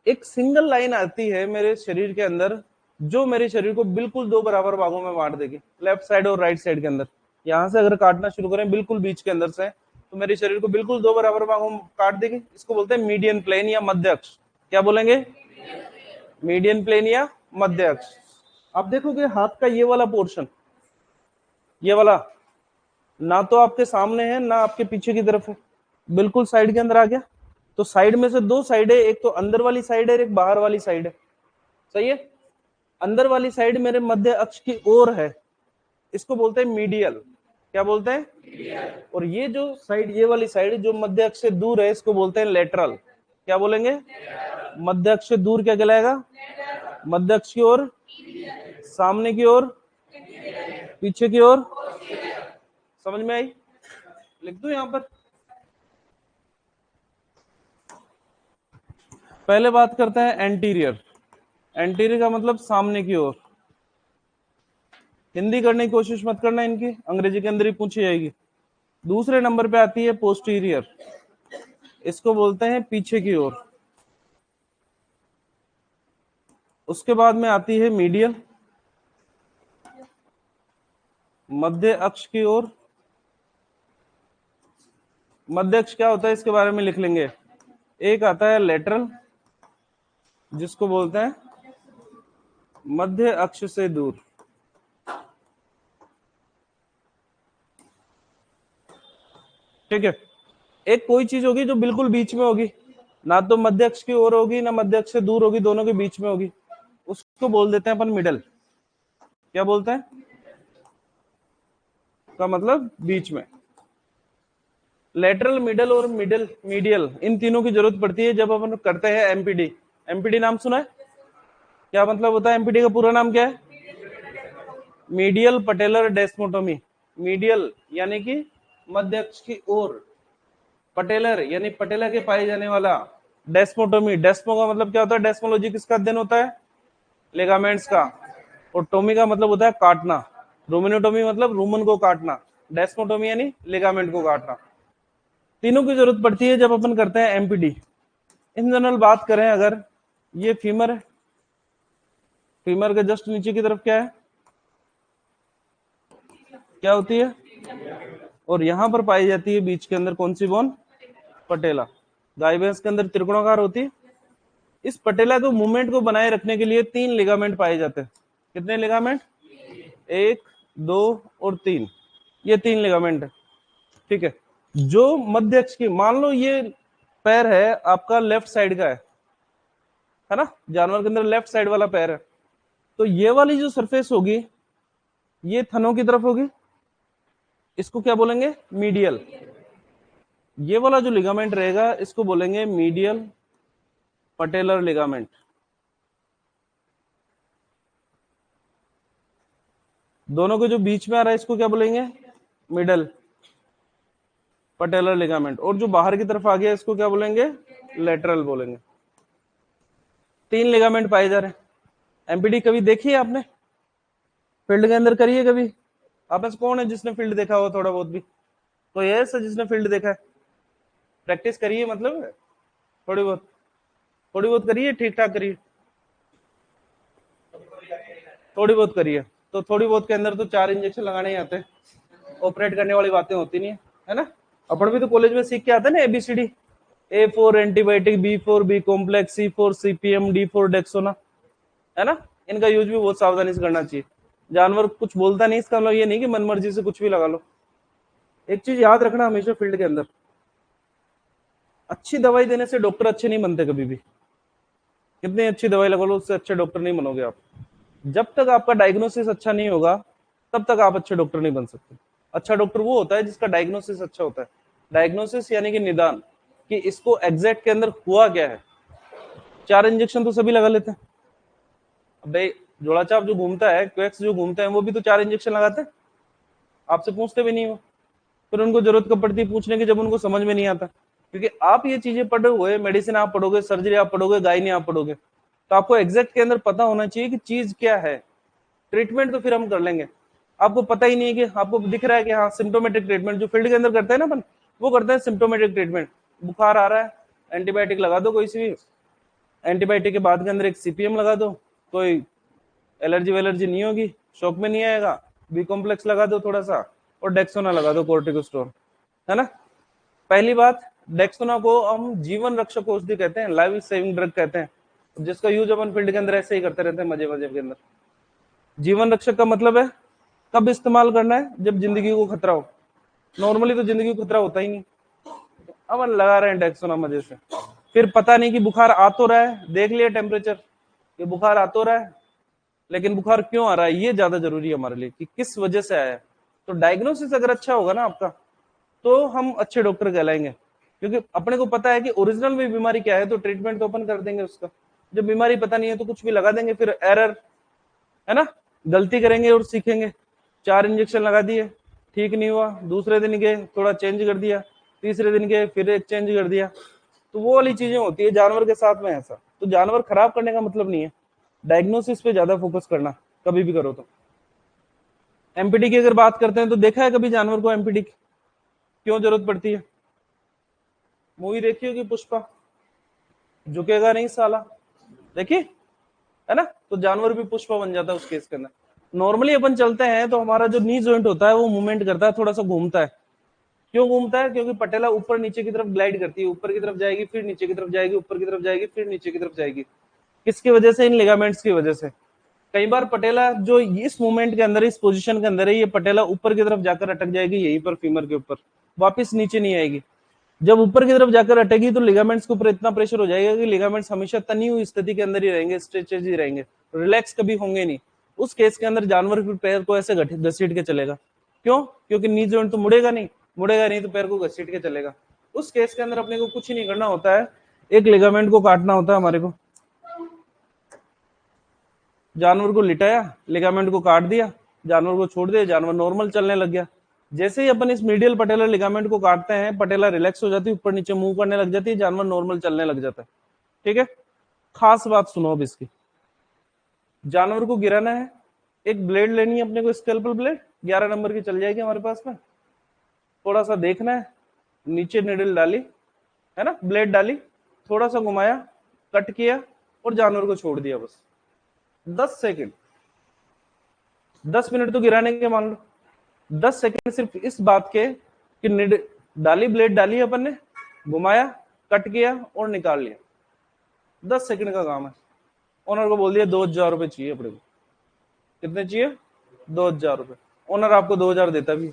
[SPEAKER 1] एक सिंगल लाइन आती है मेरे शरीर के अंदर जो मेरे शरीर को बिल्कुल दो बराबर भागों में बांट देगी, लेफ्ट साइड और राइट साइड के अंदर। यहां से अगर काटना शुरू करें बिल्कुल बीच के अंदर से, तो मेरे शरीर को बिल्कुल दो बराबर भागों में काट देगी। इसको बोलते हैं मीडियन प्लेन या मध्य अक्ष। क्या बोलेंगे, मीडियन प्लेन या मध्य अक्ष। आप देखोगे हाथ का ये वाला पोर्शन, ये वाला ना तो आपके सामने है ना आपके पीछे की तरफ है, बिल्कुल साइड के अंदर आ गया। तो साइड में से दो साइड है, एक तो अंदर वाली साइड है, एक बाहर वाली साइड है, सही है। अंदर वाली साइड मेरे मध्य अक्ष की ओर है, इसको बोलते हैं मीडियल। क्या बोलते हैं, और ये जो साइड, ये वाली साइड जो मध्य अक्ष से दूर है, इसको बोलते हैं लेटरल। क्या बोलेंगे, मध्य अक्ष से दूर क्या कहलाएगा, मध्य अक्ष की ओर, सामने की ओर, पीछे की ओर। समझ में आई, लिख दूं यहां पर। पहले बात करते हैं एंटीरियर। एंटीरियर का मतलब सामने की ओर। हिंदी करने की कोशिश मत करना इनकी, अंग्रेजी के अंदर ही पूछी जाएगी। दूसरे नंबर पे आती है पोस्टीरियर, इसको बोलते हैं पीछे की ओर। उसके बाद में आती है मीडियल, मध्य अक्ष की ओर। मध्य अक्ष क्या होता है इसके बारे में लिख लेंगे। एक आता है लेटरल, जिसको बोलते हैं मध्य अक्ष से दूर। ठीक है, एक कोई चीज होगी जो बिल्कुल बीच में होगी, ना तो मध्य अक्ष की ओर होगी ना मध्य अक्ष से दूर होगी, दोनों के बीच में होगी, उसको बोल देते हैं अपन मिडल। क्या बोलते हैं, का मतलब बीच में। लेटरल, मिडल और मिडल मीडियल, इन तीनों की जरूरत पड़ती है जब अपन करते हैं एमपीडी। एमपीडी नाम सुना है, क्या मतलब होता है एमपीडी का पूरा नाम क्या है, मीडियल पटेलर डेस्मोटोमी। मीडियल यानी कि मध्य अक्ष की ओर, पटेलर यानी पटेला के पाए जाने वाला, डेस्मोटोमी, डेस्मो का मतलब क्या होता है, डेस्मोलॉजी किसका अध्ययन होता है, लिगामेंट्स का, और टोमी का मतलब होता है काटना। रोमिनोटोमी मतलब रूमन को काटना, डेस्मोटोमी यानी लिगामेंट को काटना। तीनों की जरूरत पड़ती है जब अपन करते हैं एमपीडी। इन जनरल बात करें अगर, ये फीमर है, फीमर के जस्ट नीचे की तरफ क्या है, क्या होती है, और यहां पर पाई जाती है बीच के अंदर कौन सी बोन, पटेला। गाय भैंस के अंदर त्रिकोणाकार होती है। इस पटेला को मूवमेंट को बनाए रखने के लिए तीन लिगामेंट पाए जाते हैं। कितने लिगामेंट, एक, दो और तीन, ये तीन लिगामेंट है। ठीक है, जो मध्य अक्ष की, मान लो ये पैर है आपका लेफ्ट साइड का है ना, जानवर के अंदर लेफ्ट साइड वाला पैर है, तो ये वाली जो सरफेस होगी ये थनों की तरफ होगी, इसको क्या बोलेंगे, मीडियल। ये वाला जो लिगामेंट रहेगा इसको बोलेंगे मीडियल पटेलर लिगामेंट। दोनों के जो बीच में आ रहा है इसको क्या बोलेंगे, मिडल पटेलर लिगामेंट, और जो बाहर की तरफ आ गया इसको क्या बोलेंगे, लेटरल बोलेंगे। तीन लिगामेंट पाए जा रहे हैं। एमपीडी कभी देखी है आपने, फील्ड के अंदर करिए कभी। आप में से कौन है जिसने फील्ड देखा हो थोड़ा बहुत भी, कोई है ऐसा जिसने फील्ड देखा है, प्रैक्टिस करिए, मतलब थोड़ी बहुत, थोड़ी बहुत करिए, ठीक ठाक करिए, थोड़ी बहुत करिए। तो थोड़ी बहुत के अंदर तो 4 इंजेक्शन लगाने ही आते हैं, ऑपरेट करने वाली बातें होती नहीं है ना। अपन भी तो कॉलेज में सीख के आते हैं ना, ABCD, A for antibiotic, B for B complex, C for CPM, D for Dexona, है ना। इनका यूज भी बहुत सावधानी से करना चाहिए। जानवर कुछ बोलता नहीं, इसका मतलब ये नहीं कि मनमर्जी से कुछ भी लगा लो। एक चीज याद रखना हमेशा फील्ड के अंदर, अच्छी दवाई देने से डॉक्टर अच्छे नहीं बनते कभी भी। कितनी अच्छी दवाई लगा लो, उससे अच्छे डॉक्टर नहीं बनोगे आप। जब तक आपका डायग्नोसिस अच्छा नहीं होगा तब तक आप अच्छे डॉक्टर नहीं बन सकते। अच्छा डॉक्टर वो होता है जिसका डायग्नोसिस अच्छा होता है। डायग्नोसिस यानी कि निदान, कि इसको एग्जैक्ट के अंदर हुआ क्या है। 4 इंजेक्शन तो सभी लगा लेते हैं। अबे जोड़ा चाप जो घूमता है, क्वेक्स जो घूमते हैं, वो भी तो 4 इंजेक्शन लगाते हैं, आपसे पूछते भी नहीं हो। फिर उनको जरूरत कब पड़ती है पूछने की, जब उनको समझ में नहीं आता। क्योंकि आप ये चीजें पढ़े हुए, मेडिसिन आप पढ़ोगे, सर्जरी आप पढ़ोगे, गायनी आप पढ़ोगे, तो आपको एग्जैक्ट के अंदर पता होना चाहिए कि चीज क्या है। ट्रीटमेंट तो फिर हम कर लेंगे, आपको पता ही नहीं है कि आपको दिख रहा है कि हाँ सिम्टोमेटिक ट्रीटमेंट जो फील्ड के अंदर करते हैं ना अपन, वो करते हैं सिम्टोमेटिक ट्रीटमेंट। बुखार आ रहा है, एंटीबायोटिक लगा दो कोई सी भी, एंटीबायोटिक के बाद के अंदर एक सीपीएम लगा दो, कोई एलर्जी वेलर्जी नहीं होगी, शॉक में नहीं आएगा, बी कॉम्प्लेक्स लगा दो थोड़ा सा, और डेक्सोना लगा दो कोर्टिकोस्टेरॉल, है ना। पहली बात, डेक्सोना को हम जीवन रक्षक औषधि कहते हैं, लाइफ सेविंग ड्रग कहते हैं, जिसका यूज अपन फील्ड के अंदर ऐसे ही करते रहते हैं मजे मजे के अंदर। जीवन रक्षक का मतलब है कब इस्तेमाल करना है, जब जिंदगी को खतरा हो। नॉर्मली तो जिंदगी को खतरा होता ही नहीं, अपन लगा रहे हैं डेक्सोना मजे से। फिर पता नहीं कि बुखार आ तो रहा है, देख लिया टेम्परेचर, ये बुखार आ तो रहा है, लेकिन बुखार क्यों आ रहा है ये ज्यादा जरूरी है हमारे लिए, कि किस वजह से आया है। तो डायग्नोसिस अगर अच्छा होगा ना आपका, तो हम अच्छे डॉक्टर कहलाएंगे, क्योंकि अपने को पता है कि ओरिजिनल में बीमारी क्या है, तो ट्रीटमेंट तो अपन कर देंगे उसका। जब बीमारी पता नहीं है तो कुछ भी लगा देंगे, फिर एरर, है ना, गलती करेंगे और सीखेंगे। 4 इंजेक्शन लगा दिए, ठीक नहीं हुआ, दूसरे दिन गए थोड़ा चेंज कर दिया, तीसरे दिन गए फिर एक चेंज कर दिया, तो वो वाली चीजें होती है जानवर के साथ में ऐसा। तो जानवर खराब करने का मतलब नहीं है, डायग्नोसिस पे ज्यादा फोकस करना कभी भी करो तो। एमपीडी की अगर बात करते हैं तो देखा है कभी जानवर को एमपीडी क्यों जरूरत पड़ती है? मूवी देखी होगी पुष्पा, झुकेगा नहीं साला, देखिए, है ना। तो जानवर भी पुष्पा बन जाता है उस केस के अंदर। नॉर्मली अपन चलते हैं तो हमारा जो नी जॉइंट होता है वो मूवमेंट करता है, थोड़ा सा घूमता है। क्यों घूमता है? क्योंकि पटेला ऊपर नीचे की तरफ ग्लाइड करती है, ऊपर की तरफ जाएगी फिर नीचे की तरफ जाएगी, ऊपर की तरफ जाएगी फिर नीचे की तरफ जाएगी। किसकी वजह से? इन लिगामेंट्स की वजह से। कई बार पटेला जो इस मूवमेंट के अंदर, इस पोजीशन के अंदर है, ये पटेला ऊपर की तरफ जाकर अटक जाएगी यहीं पर फीमर के ऊपर, वापस नीचे नहीं आएगी। जब ऊपर की तरफ जाकर अटेगी तो लिगामेंट्स के ऊपर इतना प्रेशर हो जाएगा कि लिगामेंट्स हमेशा तनी हुई स्थिति के अंदर ही रहेंगे, स्ट्रेचेज ही रहेंगे, रिलैक्स कभी होंगे नहीं। उस केस के अंदर जानवर फिर पैर को ऐसे घसीट के चलेगा। क्यों? क्योंकि नी जॉइंट तो मुड़ेगा नहीं, मुड़ेगा नहीं तो पैर को घसीट के चलेगा। उस केस के अंदर अपने को कुछ ही नहीं करना होता है, एक लिगामेंट को काटना होता है हमारे को। जानवर को लिटाया, लिगामेंट को काट दिया, जानवर को छोड़ दिया, जानवर नॉर्मल चलने लग गया। जैसे ही अपन इस मीडियल पटेलर लिगामेंट को काटते हैं, पटेला रिलैक्स हो जाती है, ऊपर नीचे मूव करने लग जाती है, जानवर नॉर्मल चलने लग जाता है। ठीक है, खास बात सुनो अब इसकी। जानवर को गिराना है, एक ब्लेड लेनी है अपने को, स्केल्पल ब्लेड 11 नंबर की चल जाएगी हमारे पास में। थोड़ा सा देखना है, नीचे निडल डाली, है ना, ब्लेड डाली, थोड़ा सा घुमाया, कट किया और जानवर को छोड़ दिया बस 10 सेकेंड। 10 मिनट तो गिराने के मान लो, 10 सेकेंड सिर्फ इस बात के कि डाली, ब्लेड डाली अपन ने, घुमाया, कट किया और निकाल लिया, 10 सेकेंड का काम है। ओनर को बोल दिया 2,000 रुपए चाहिए अपने को। कितने चाहिए? 2,000 रुपए। ओनर आपको 2,000 देता भी,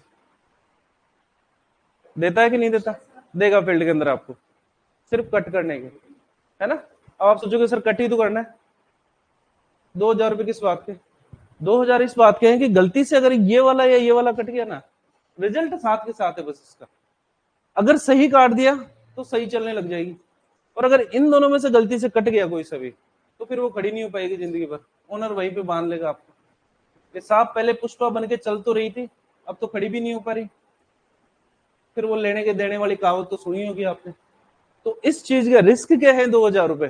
[SPEAKER 1] देता है कि नहीं देता? देगा फील्ड के अंदर आपको, सिर्फ कट करने के, है ना। अब आप सोचोगे सर कट ही तो करना है, 2,000 रुपए किस बात के? 2,000 इस बात के हैं कि गलती से अगर ये वाला या ये वाला कट गया ना, रिजल्ट साथ के साथ है बस इसका। अगर सही काट दिया तो सही चलने लग जाएगी, और अगर इन दोनों में से गलती से कट गया कोई सभी, तो फिर वो खड़ी नहीं हो पाएगी जिंदगी भर, ओनर वहीं पे बांध लेगा आपको। ये सांप पहले पुष्पा बन के चल तो रही थी, अब तो खड़ी भी नहीं हो पा रही। फिर वो लेने के देने वाली कहावत तो सुनी होगी आपने। तो इस चीज का रिस्क क्या है? 2,000 रुपए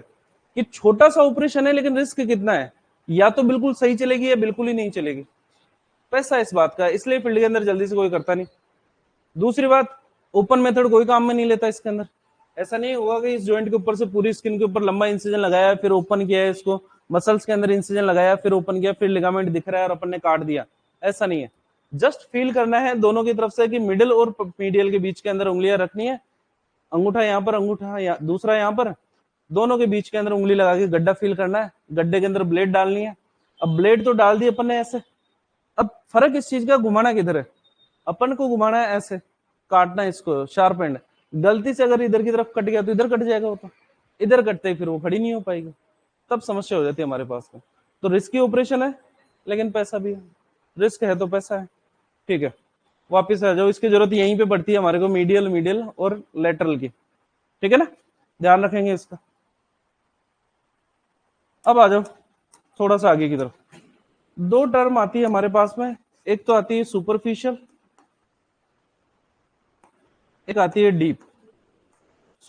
[SPEAKER 1] कि छोटा सा ऑपरेशन है, लेकिन रिस्क कितना है? या तो बिल्कुल सही चलेगी या बिल्कुल ही नहीं चलेगी। पैसा इस बात का, इसलिए फील्ड के अंदर जल्दी से कोई करता नहीं। दूसरी बात, ओपन मेथड कोई काम में नहीं लेता इसके अंदर। ऐसा नहीं होगा कि इस जॉइंट के ऊपर से पूरी स्किन के ऊपर लंबा इंसिजन लगाया, फिर ओपन किया है इसको, मसल्स के अंदर इंसिजन लगाया, फिर ओपन किया, फिर लिगामेंट दिख रहा है और अपन ने काट दिया। ऐसा नहीं है, जस्ट फील करना है दोनों की तरफ से कि मिडिल और मीडियल के बीच के अंदर उंगलियां रखनी है, अंगूठा यहाँ पर, अंगूठा दूसरा यहाँ पर, दोनों के बीच के अंदर उंगली लगा के गड्ढा फील करना है, गड्ढे के अंदर ब्लेड डालनी है। अब ब्लेड तो डाल दी अपन ने ऐसे, अब फर्क इस चीज का घुमाना किधर है? अपन को घुमाना है ऐसे, काटना है इसको शार्प एंड। गलती से अगर इधर की तरफ कट गया तो इधर कट जाएगा, वो तो इधर कटते ही फिर वो खड़ी नहीं हो पाएगी, तब समस्या हो जाती है हमारे पास में। तो रिस्की ऑपरेशन है, लेकिन पैसा भी है, रिस्क है तो पैसा है। ठीक है, वापिस आ जाओ, इसकी जरूरत यहीं पे पड़ती है हमारे को, मीडियल मीडियल और लेटरल की। ठीक है ना, ध्यान रखेंगे इसका। अब आ जाओ थोड़ा सा आगे की तरफ। दो टर्म आती है हमारे पास में, एक तो आती है सुपरफिशियल, एक आती है डीप।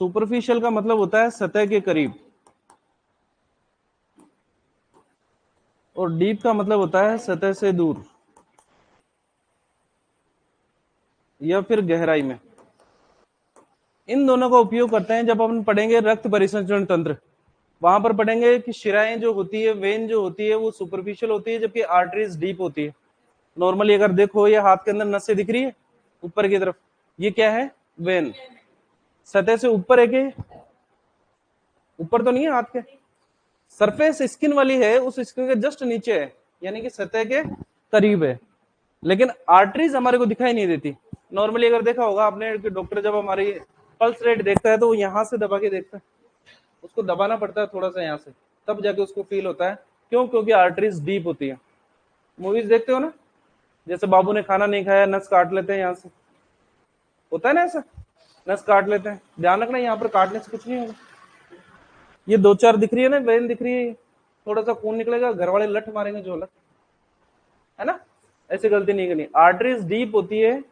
[SPEAKER 1] सुपरफिशियल का मतलब होता है सतह के करीब, और डीप का मतलब होता है सतह से दूर या फिर गहराई में। इन दोनों का उपयोग करते हैं जब अपन पढ़ेंगे रक्त परिसंचरण तंत्र। वहां पर पढ़ेंगे कि शिराएं जो होती है, वेन जो होती है, वो सुपरफिशियल होती है जबकि आर्टरीज डीप होती है। नॉर्मली अगर देखो ये हाथ के अंदर नसें दिख रही है ऊपर की तरफ, ये क्या है? वेन। सतह से ऊपर है कि ऊपर तो नहीं है, हाथ के सरफेस स्किन वाली है, उस स्किन के जस्ट नीचे है, यानी कि सतह के करीब है। लेकिन आर्टरीज हमारे को दिखाई नहीं देती। नॉर्मली अगर देखा होगा आपने कि डॉक्टर जब हमारी पल्स रेट देखता है तो वो यहाँ से दबा के देखता है, उसको दबाना पड़ता है थोड़ा सा यहाँ से, तब जाके उसको फील होता है। क्यों? क्योंकि आर्टरीज डीप होती है। मूवीज देखते हो ना, जैसे बाबू ने खाना नहीं खाया, नस काट लेते हैं यहाँ से, होता है ना ऐसा, नस काट लेते हैं। ध्यान रखना यहाँ पर काटने से कुछ नहीं होगा। ये दो चार दिख रही है ना, वेन दिख रही है, थोड़ा सा खून निकलेगा, घर वाले लठ मारेंगे झोलक, है ना। ऐसी गलती नहीं करनी। आर्टरीज डीप होती है,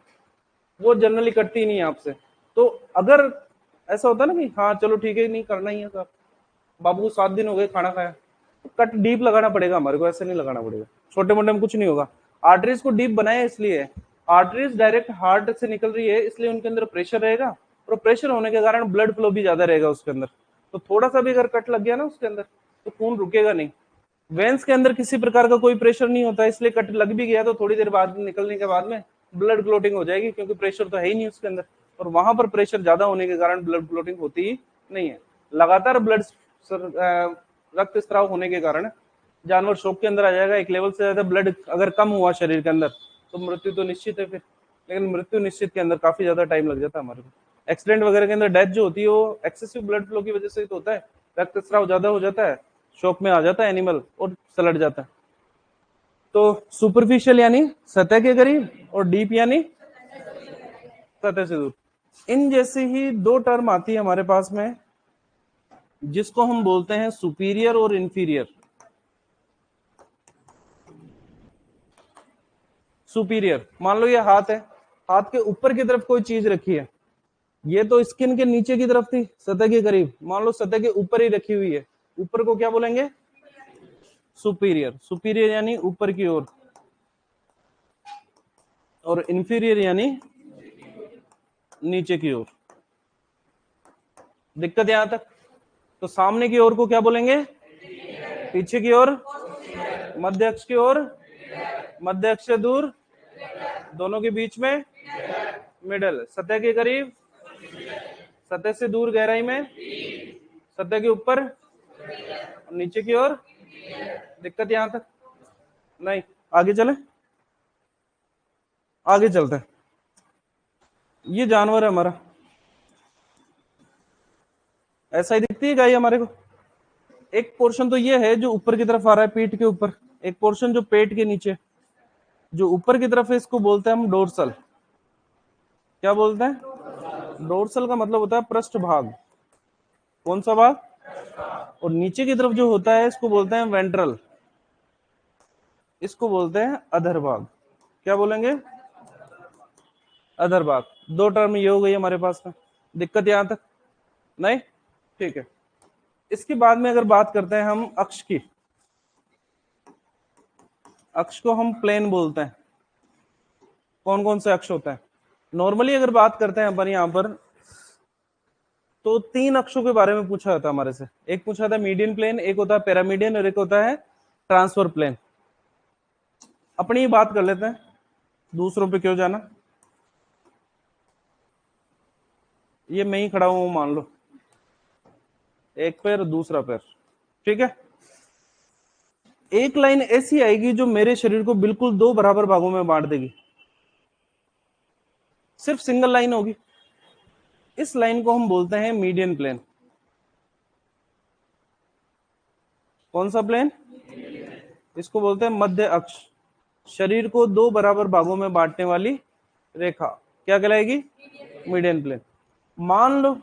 [SPEAKER 1] वो जनरली कटती नहीं है आपसे। तो अगर ऐसा होता ना कि हाँ चलो ठीक है, नहीं करना ही है सर, बाबू को 7 दिन हो गए खाना खाया, तो कट डीप लगाना पड़ेगा हमारे को, ऐसे नहीं लगाना पड़ेगा। छोटे मोटे में कुछ नहीं होगा। आर्टरीज को डीप बनाया इसलिए, आर्टरीज डायरेक्ट हार्ट से निकल रही है, इसलिए उनके अंदर प्रेशर रहेगा, और प्रेशर होने के कारण ब्लड फ्लो भी ज्यादा रहेगा उसके अंदर। तो थोड़ा सा भी अगर कट लग गया ना उसके अंदर तो खून रुकेगा नहीं। वेंस के अंदर किसी प्रकार का कोई प्रेशर नहीं होता, इसलिए कट लग भी गया तो थोड़ी देर बाद निकलने के बाद में ब्लड क्लोटिंग हो जाएगी, क्योंकि प्रेशर तो है ही नहीं उसके अंदर, और वहां पर प्रेशर ज्यादा होने के कारण ब्लड क्लोटिंग होती ही नहीं है। लगातार ब्लड रक्त स्त्राव होने के कारण जानवर शोक के अंदर आ जाएगा। एक लेवल से ज्यादा ब्लड अगर कम हुआ शरीर के अंदर तो मृत्यु तो निश्चित है फिर। लेकिन मृत्यु निश्चित के अंदर काफी ज्यादा टाइम लग जाता है हमारे को। एक्सीडेंट वगैरह के अंदर डेथ जो होती है वो एक्सेसिव ब्लड फ्लो की वजह से तो होता है, रक्त स्त्राव ज्यादा हो जाता है, शॉक में आ जाता है एनिमल और सलट जाता है। तो सुपरफिशियल यानी सतह के करीब, और डीप यानी सतह से दूर। इन जैसी ही दो टर्म आती है हमारे पास में, जिसको हम बोलते हैं सुपीरियर और इंफीरियर। सुपीरियर, मान लो ये हाथ है, हाथ के ऊपर की तरफ कोई चीज रखी है, ये तो स्किन के नीचे की तरफ थी, सतह के करीब, मान लो सतह के ऊपर ही रखी हुई है, ऊपर को क्या बोलेंगे? सुपीरियर। सुपीरियर यानी ऊपर की ओर, और इंफीरियर यानी नीचे की ओर। दिक्कत यहां तक? तो सामने की ओर को क्या बोलेंगे? पीछे की ओर, मध्य अक्ष की ओर, मध्य अक्ष से दूर, दोनों के बीच में मिडल, सतह के करीब, सतह से दूर गहराई में, सतह के ऊपर, नीचे की ओर। दिक्कत यहां तक? नहीं। आगे चले, आगे चलते हैं। ये जानवर है हमारा, ऐसा ही दिखती है गाय हमारे को। एक पोर्शन तो ये है जो ऊपर की तरफ आ रहा है पीठ के ऊपर, एक पोर्शन जो पेट के नीचे, जो ऊपर की तरफ है इसको बोलते हैं हम डोर्सल। क्या बोलते हैं? डोर्सल का मतलब होता है पृष्ठ भाग। कौन सा भाग? और नीचे की तरफ जो होता है इसको बोलते हैं वेंट्रल, इसको बोलते हैं अधर भाग। क्या बोलेंगे? अधर भाग। दो टर्म ये हो गई हमारे पास में। दिक्कत यहां तक? नहीं? ठीक है। इसके बाद में अगर बात करते हैं हम अक्ष की, अक्ष को हम प्लेन बोलते हैं। कौन कौन से अक्ष होता है? नॉर्मली अगर बात करते हैं अपन यहाँ पर, तो 3 अक्षों के बारे में पूछा जाता है हमारे से। एक पूछा था मीडियन प्लेन, एक होता है पैरामीडियन, और एक होता है ट्रांसफर प्लेन। अपनी ही बात कर लेते हैं, दूसरों पे क्यों जाना। ये मैं ही खड़ा हूं मान लो, एक पैर दूसरा पैर, ठीक है। एक लाइन ऐसी आएगी जो मेरे शरीर को बिल्कुल 2 बराबर भागों में बांट देगी, सिर्फ सिंगल लाइन होगी। इस लाइन को हम बोलते हैं मीडियन प्लेन। कौन सा प्लेन? इसको बोलते हैं मध्य अक्ष। शरीर को 2 बराबर भागों में बांटने वाली रेखा क्या कहलाएगी? Median plane. मान लो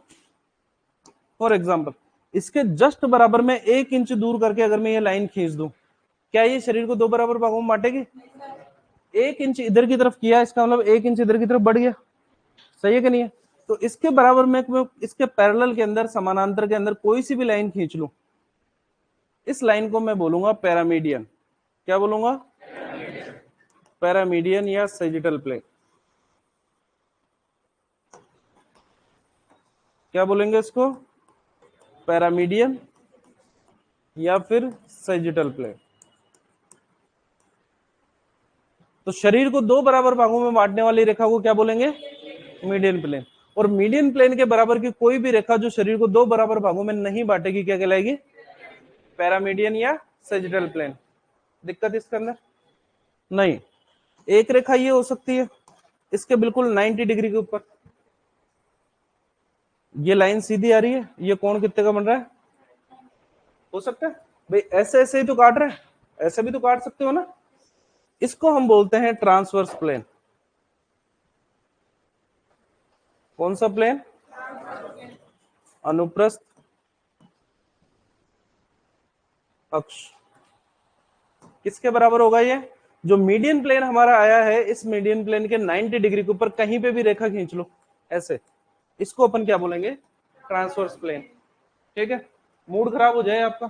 [SPEAKER 1] फॉर एग्जाम्पल, इसके जस्ट बराबर में 1 इंच दूर करके अगर मैं ये लाइन खींच दूं, क्या ये शरीर को 2 बराबर भागों में बांटेगी? 1 इंच इधर की तरफ किया, इसका मतलब 1 इंच इधर की तरफ बढ़ गया, सही है कि नहीं है? तो इसके बराबर में इसके पैरेलल के अंदर, समानांतर के अंदर कोई सी भी लाइन खींच लूं, इस लाइन को मैं बोलूंगा पैरामीडियन। क्या बोलूंगा? पैरामीडियन या सेजिटल प्लेन। क्या बोलेंगे इसको? पैरामीडियन या फिर सेजिटल प्लेन। तो शरीर को दो बराबर भागों में बांटने वाली रेखा को क्या बोलेंगे? Median plane. और मीडियन प्लेन के बराबर की कोई भी रेखा जो शरीर को दो बराबर भागों में नहीं बांटेगी क्या कहलाएगी? पैरामीडियन या सेजिटल प्लेन। दिक्कत इसके अंदर नहीं। एक रेखा ये हो सकती है इसके बिल्कुल 90 डिग्री के ऊपर, ये लाइन सीधी आ रही है, ये कोण कितने का बन रहा है? हो सकता है भाई ऐसे ऐसे ही तो काट रहे हैं, ऐसे भी तो काट सकते हो ना। इसको हम बोलते हैं ट्रांसवर्स प्लेन। कौन सा प्लेन? अनुप्रस्थ अक्ष। किसके बराबर होगा ये? जो मीडियन प्लेन हमारा आया है, इस मीडियन प्लेन के 90 डिग्री के ऊपर कहीं पे भी रेखा खींच लो ऐसे, इसको अपन क्या बोलेंगे? Transverse plane. ठीक है। मूड खराब हो जाए आपका,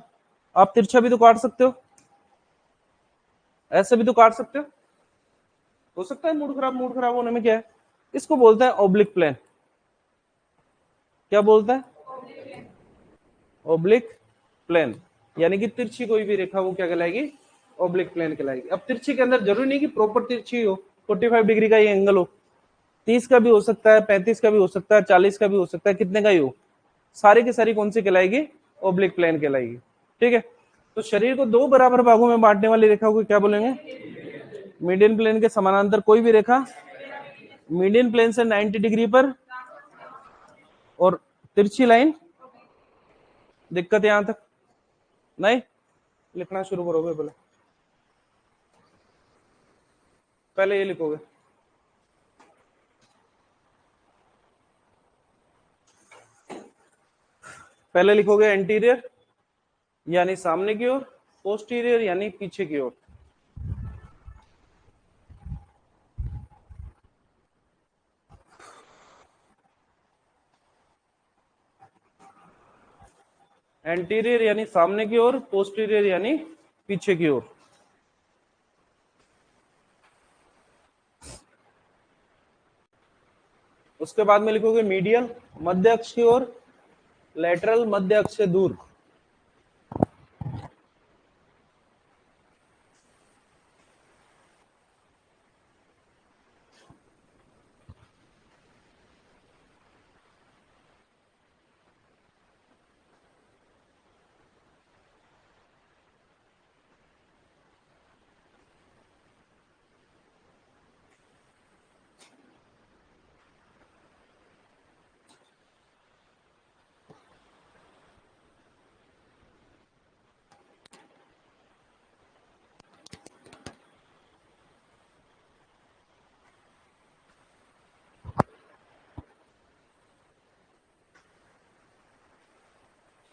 [SPEAKER 1] आप तिरछा भी तो काट सकते हो, ऐसे भी तो काट सकते हो सकता है मूड खराब होने में क्या है? इसको बोलते हैं ओब्लिक प्लेन। क्या बोलते हैं? Oblique plane. यानी कि तिरछी कोई भी रेखा वो क्या कहलाएगी? ओब्लिक प्लेन कहलाएगी। अब तिरछी के अंदर जरूरी नहीं कि प्रॉपर तिरछी हो, 45 डिग्री का ये एंगल हो, 30 का भी हो सकता है, 35 का भी हो सकता है, 40 का भी हो सकता है, कितने का ही हो, सारी की सारी कौन सी कहलाएगी? ओब्लिक प्लेन कहलाएगी। ठीक है। तो शरीर को दो बराबर भागों में बांटने वाली रेखा को क्या बोलेंगे? मीडियन प्लेन के समानांतर कोई भी रेखा मीडियन प्लेन से 90 डिग्री पर और तिरछी लाइन। दिक्कत यहां तक नहीं? लिखना शुरू करोगे पहले, पहले ये लिखोगे। पहले लिखोगे एंटीरियर यानी सामने की ओर, पोस्टीरियर यानी पीछे की ओर। एंटीरियर यानी सामने की ओर, पोस्टीरियर यानी पीछे की ओर। उसके बाद में लिखोगे मीडियल मध्य अक्ष की ओर, लेटरल मध्य अक्ष से दूर।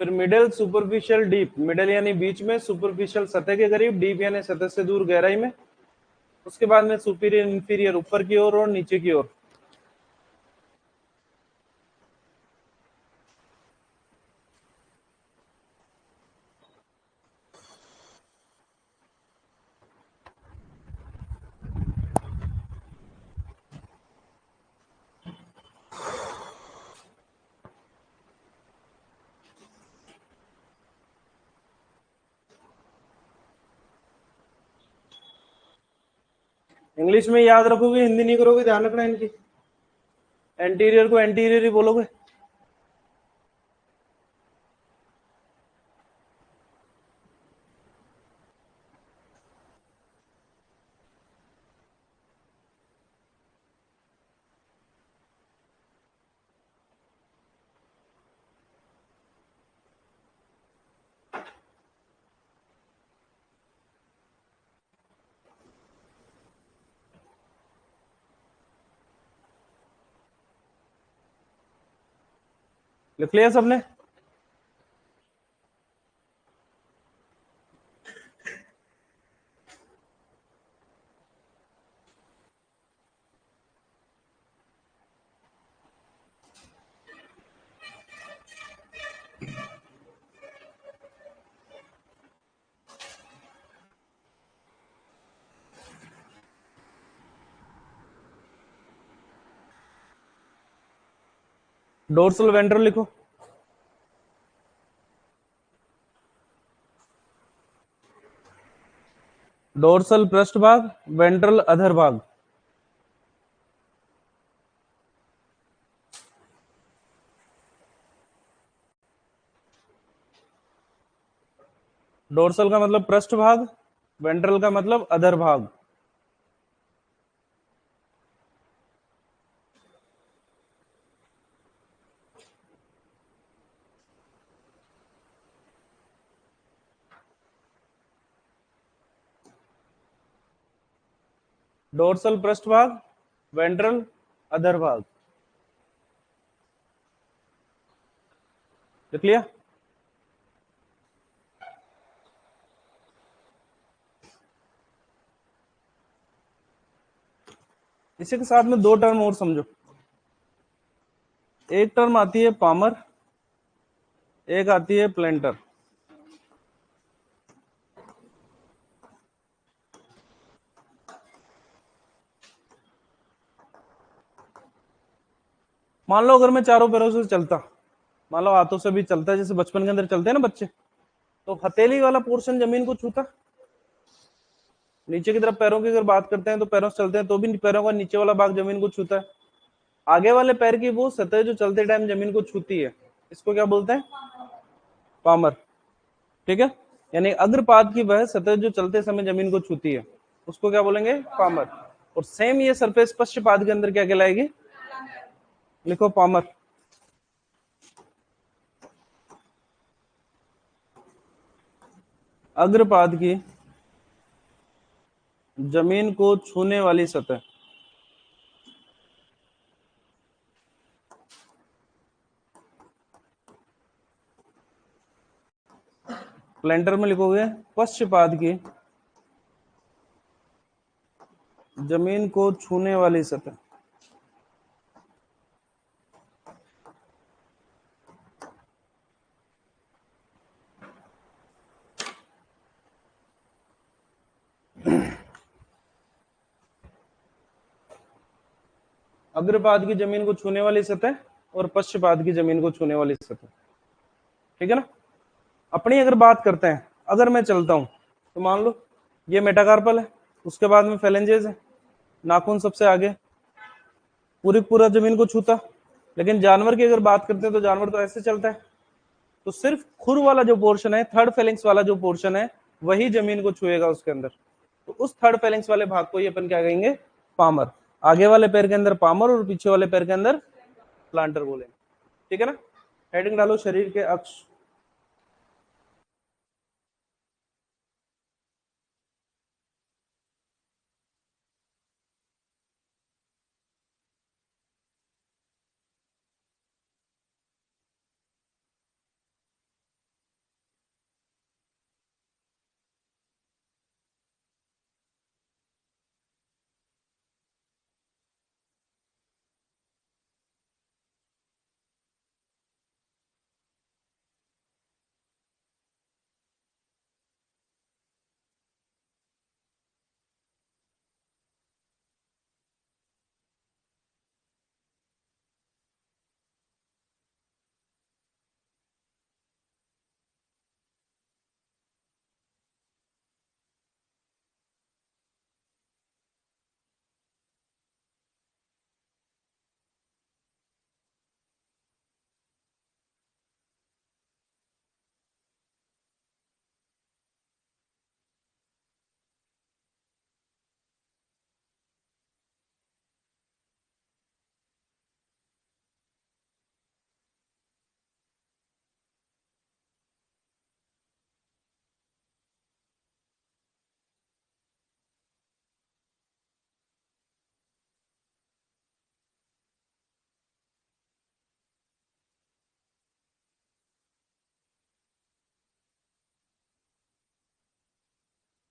[SPEAKER 1] फिर मिडल, सुपरफिशियल, डीप। मिडल यानी बीच में, सुपरफिशियल सतह के करीब, डीप यानी सतह से दूर गहराई में। उसके बाद में सुपीरियर इंफीरियर ऊपर की ओर और नीचे की ओर। इंग्लिश में याद रखोगे, हिंदी नहीं करोगे, ध्यान रखना इनकी। एंटीरियर को एंटीरियर ही बोलोगे। लिख लिया सबने? डोर्सल वेंट्रल लिखो। डोर्सल पृष्ठ भाग, वेंट्रल अधर भाग। डोर्सल का मतलब पृष्ठ भाग, वेंट्रल का मतलब अधर भाग। डोर्सल पृष्ठ भाग, वेंट्रल अधर भाग। देख लिया? इसी के साथ में दो टर्म और समझो। एक टर्म आती है पामर, एक आती है प्लेंटर। मान लो अगर मैं चारों पैरों से चलता, मान लो हाथों से भी चलता है जैसे बचपन के अंदर चलते हैं ना बच्चे, तो हथेली वाला पोर्शन जमीन को छूता। नीचे की तरफ पैरों की अगर बात करते हैं तो पैरों से चलते हैं तो भी पैरों का नीचे वाला भाग जमीन को छूता है। आगे वाले पैर की वो सतह जो चलते टाइम जमीन को छूती है, इसको क्या बोलते हैं? पामर। ठीक है, यानी अग्रपाद की वह सतह जो चलते समय जमीन को छूती है, उसको क्या बोलेंगे? पामर। और सेम ये सरफेस पश्चपाद के अंदर क्या कहलाएगी? लिखो पामर। अग्रपाद की जमीन को छूने वाली सतह, प्लेंटर में लिखोगे पश्चपाद की जमीन को छूने वाली सतह। अग्रपाद की जमीन को छूने वाली सतह और पश्चपाद की जमीन को छूने वाली सतह। ठीक है ना? अपनी अगर बात करते हैं, अगर मैं चलता हूं तो मान लो ये मेटाकार्पल है, उसके बाद में फेलेंजेस है, नाखून सबसे आगे, पूरा जमीन को छूता। लेकिन जानवर की अगर बात करते हैं तो जानवर तो ऐसे चलता है, तो सिर्फ खुर वाला जो पोर्शन है, थर्ड फेलिंग्स वाला जो पोर्शन है, वही जमीन को छुएगा उसके अंदर। तो उस थर्ड फेलिंग्स वाले भाग को ही अपन क्या कहेंगे? पामर। आगे वाले पैर के अंदर पामर और पीछे वाले पैर के अंदर प्लांटर बोलेंगे। ठीक है ना? हेडिंग डालो शरीर के अक्ष।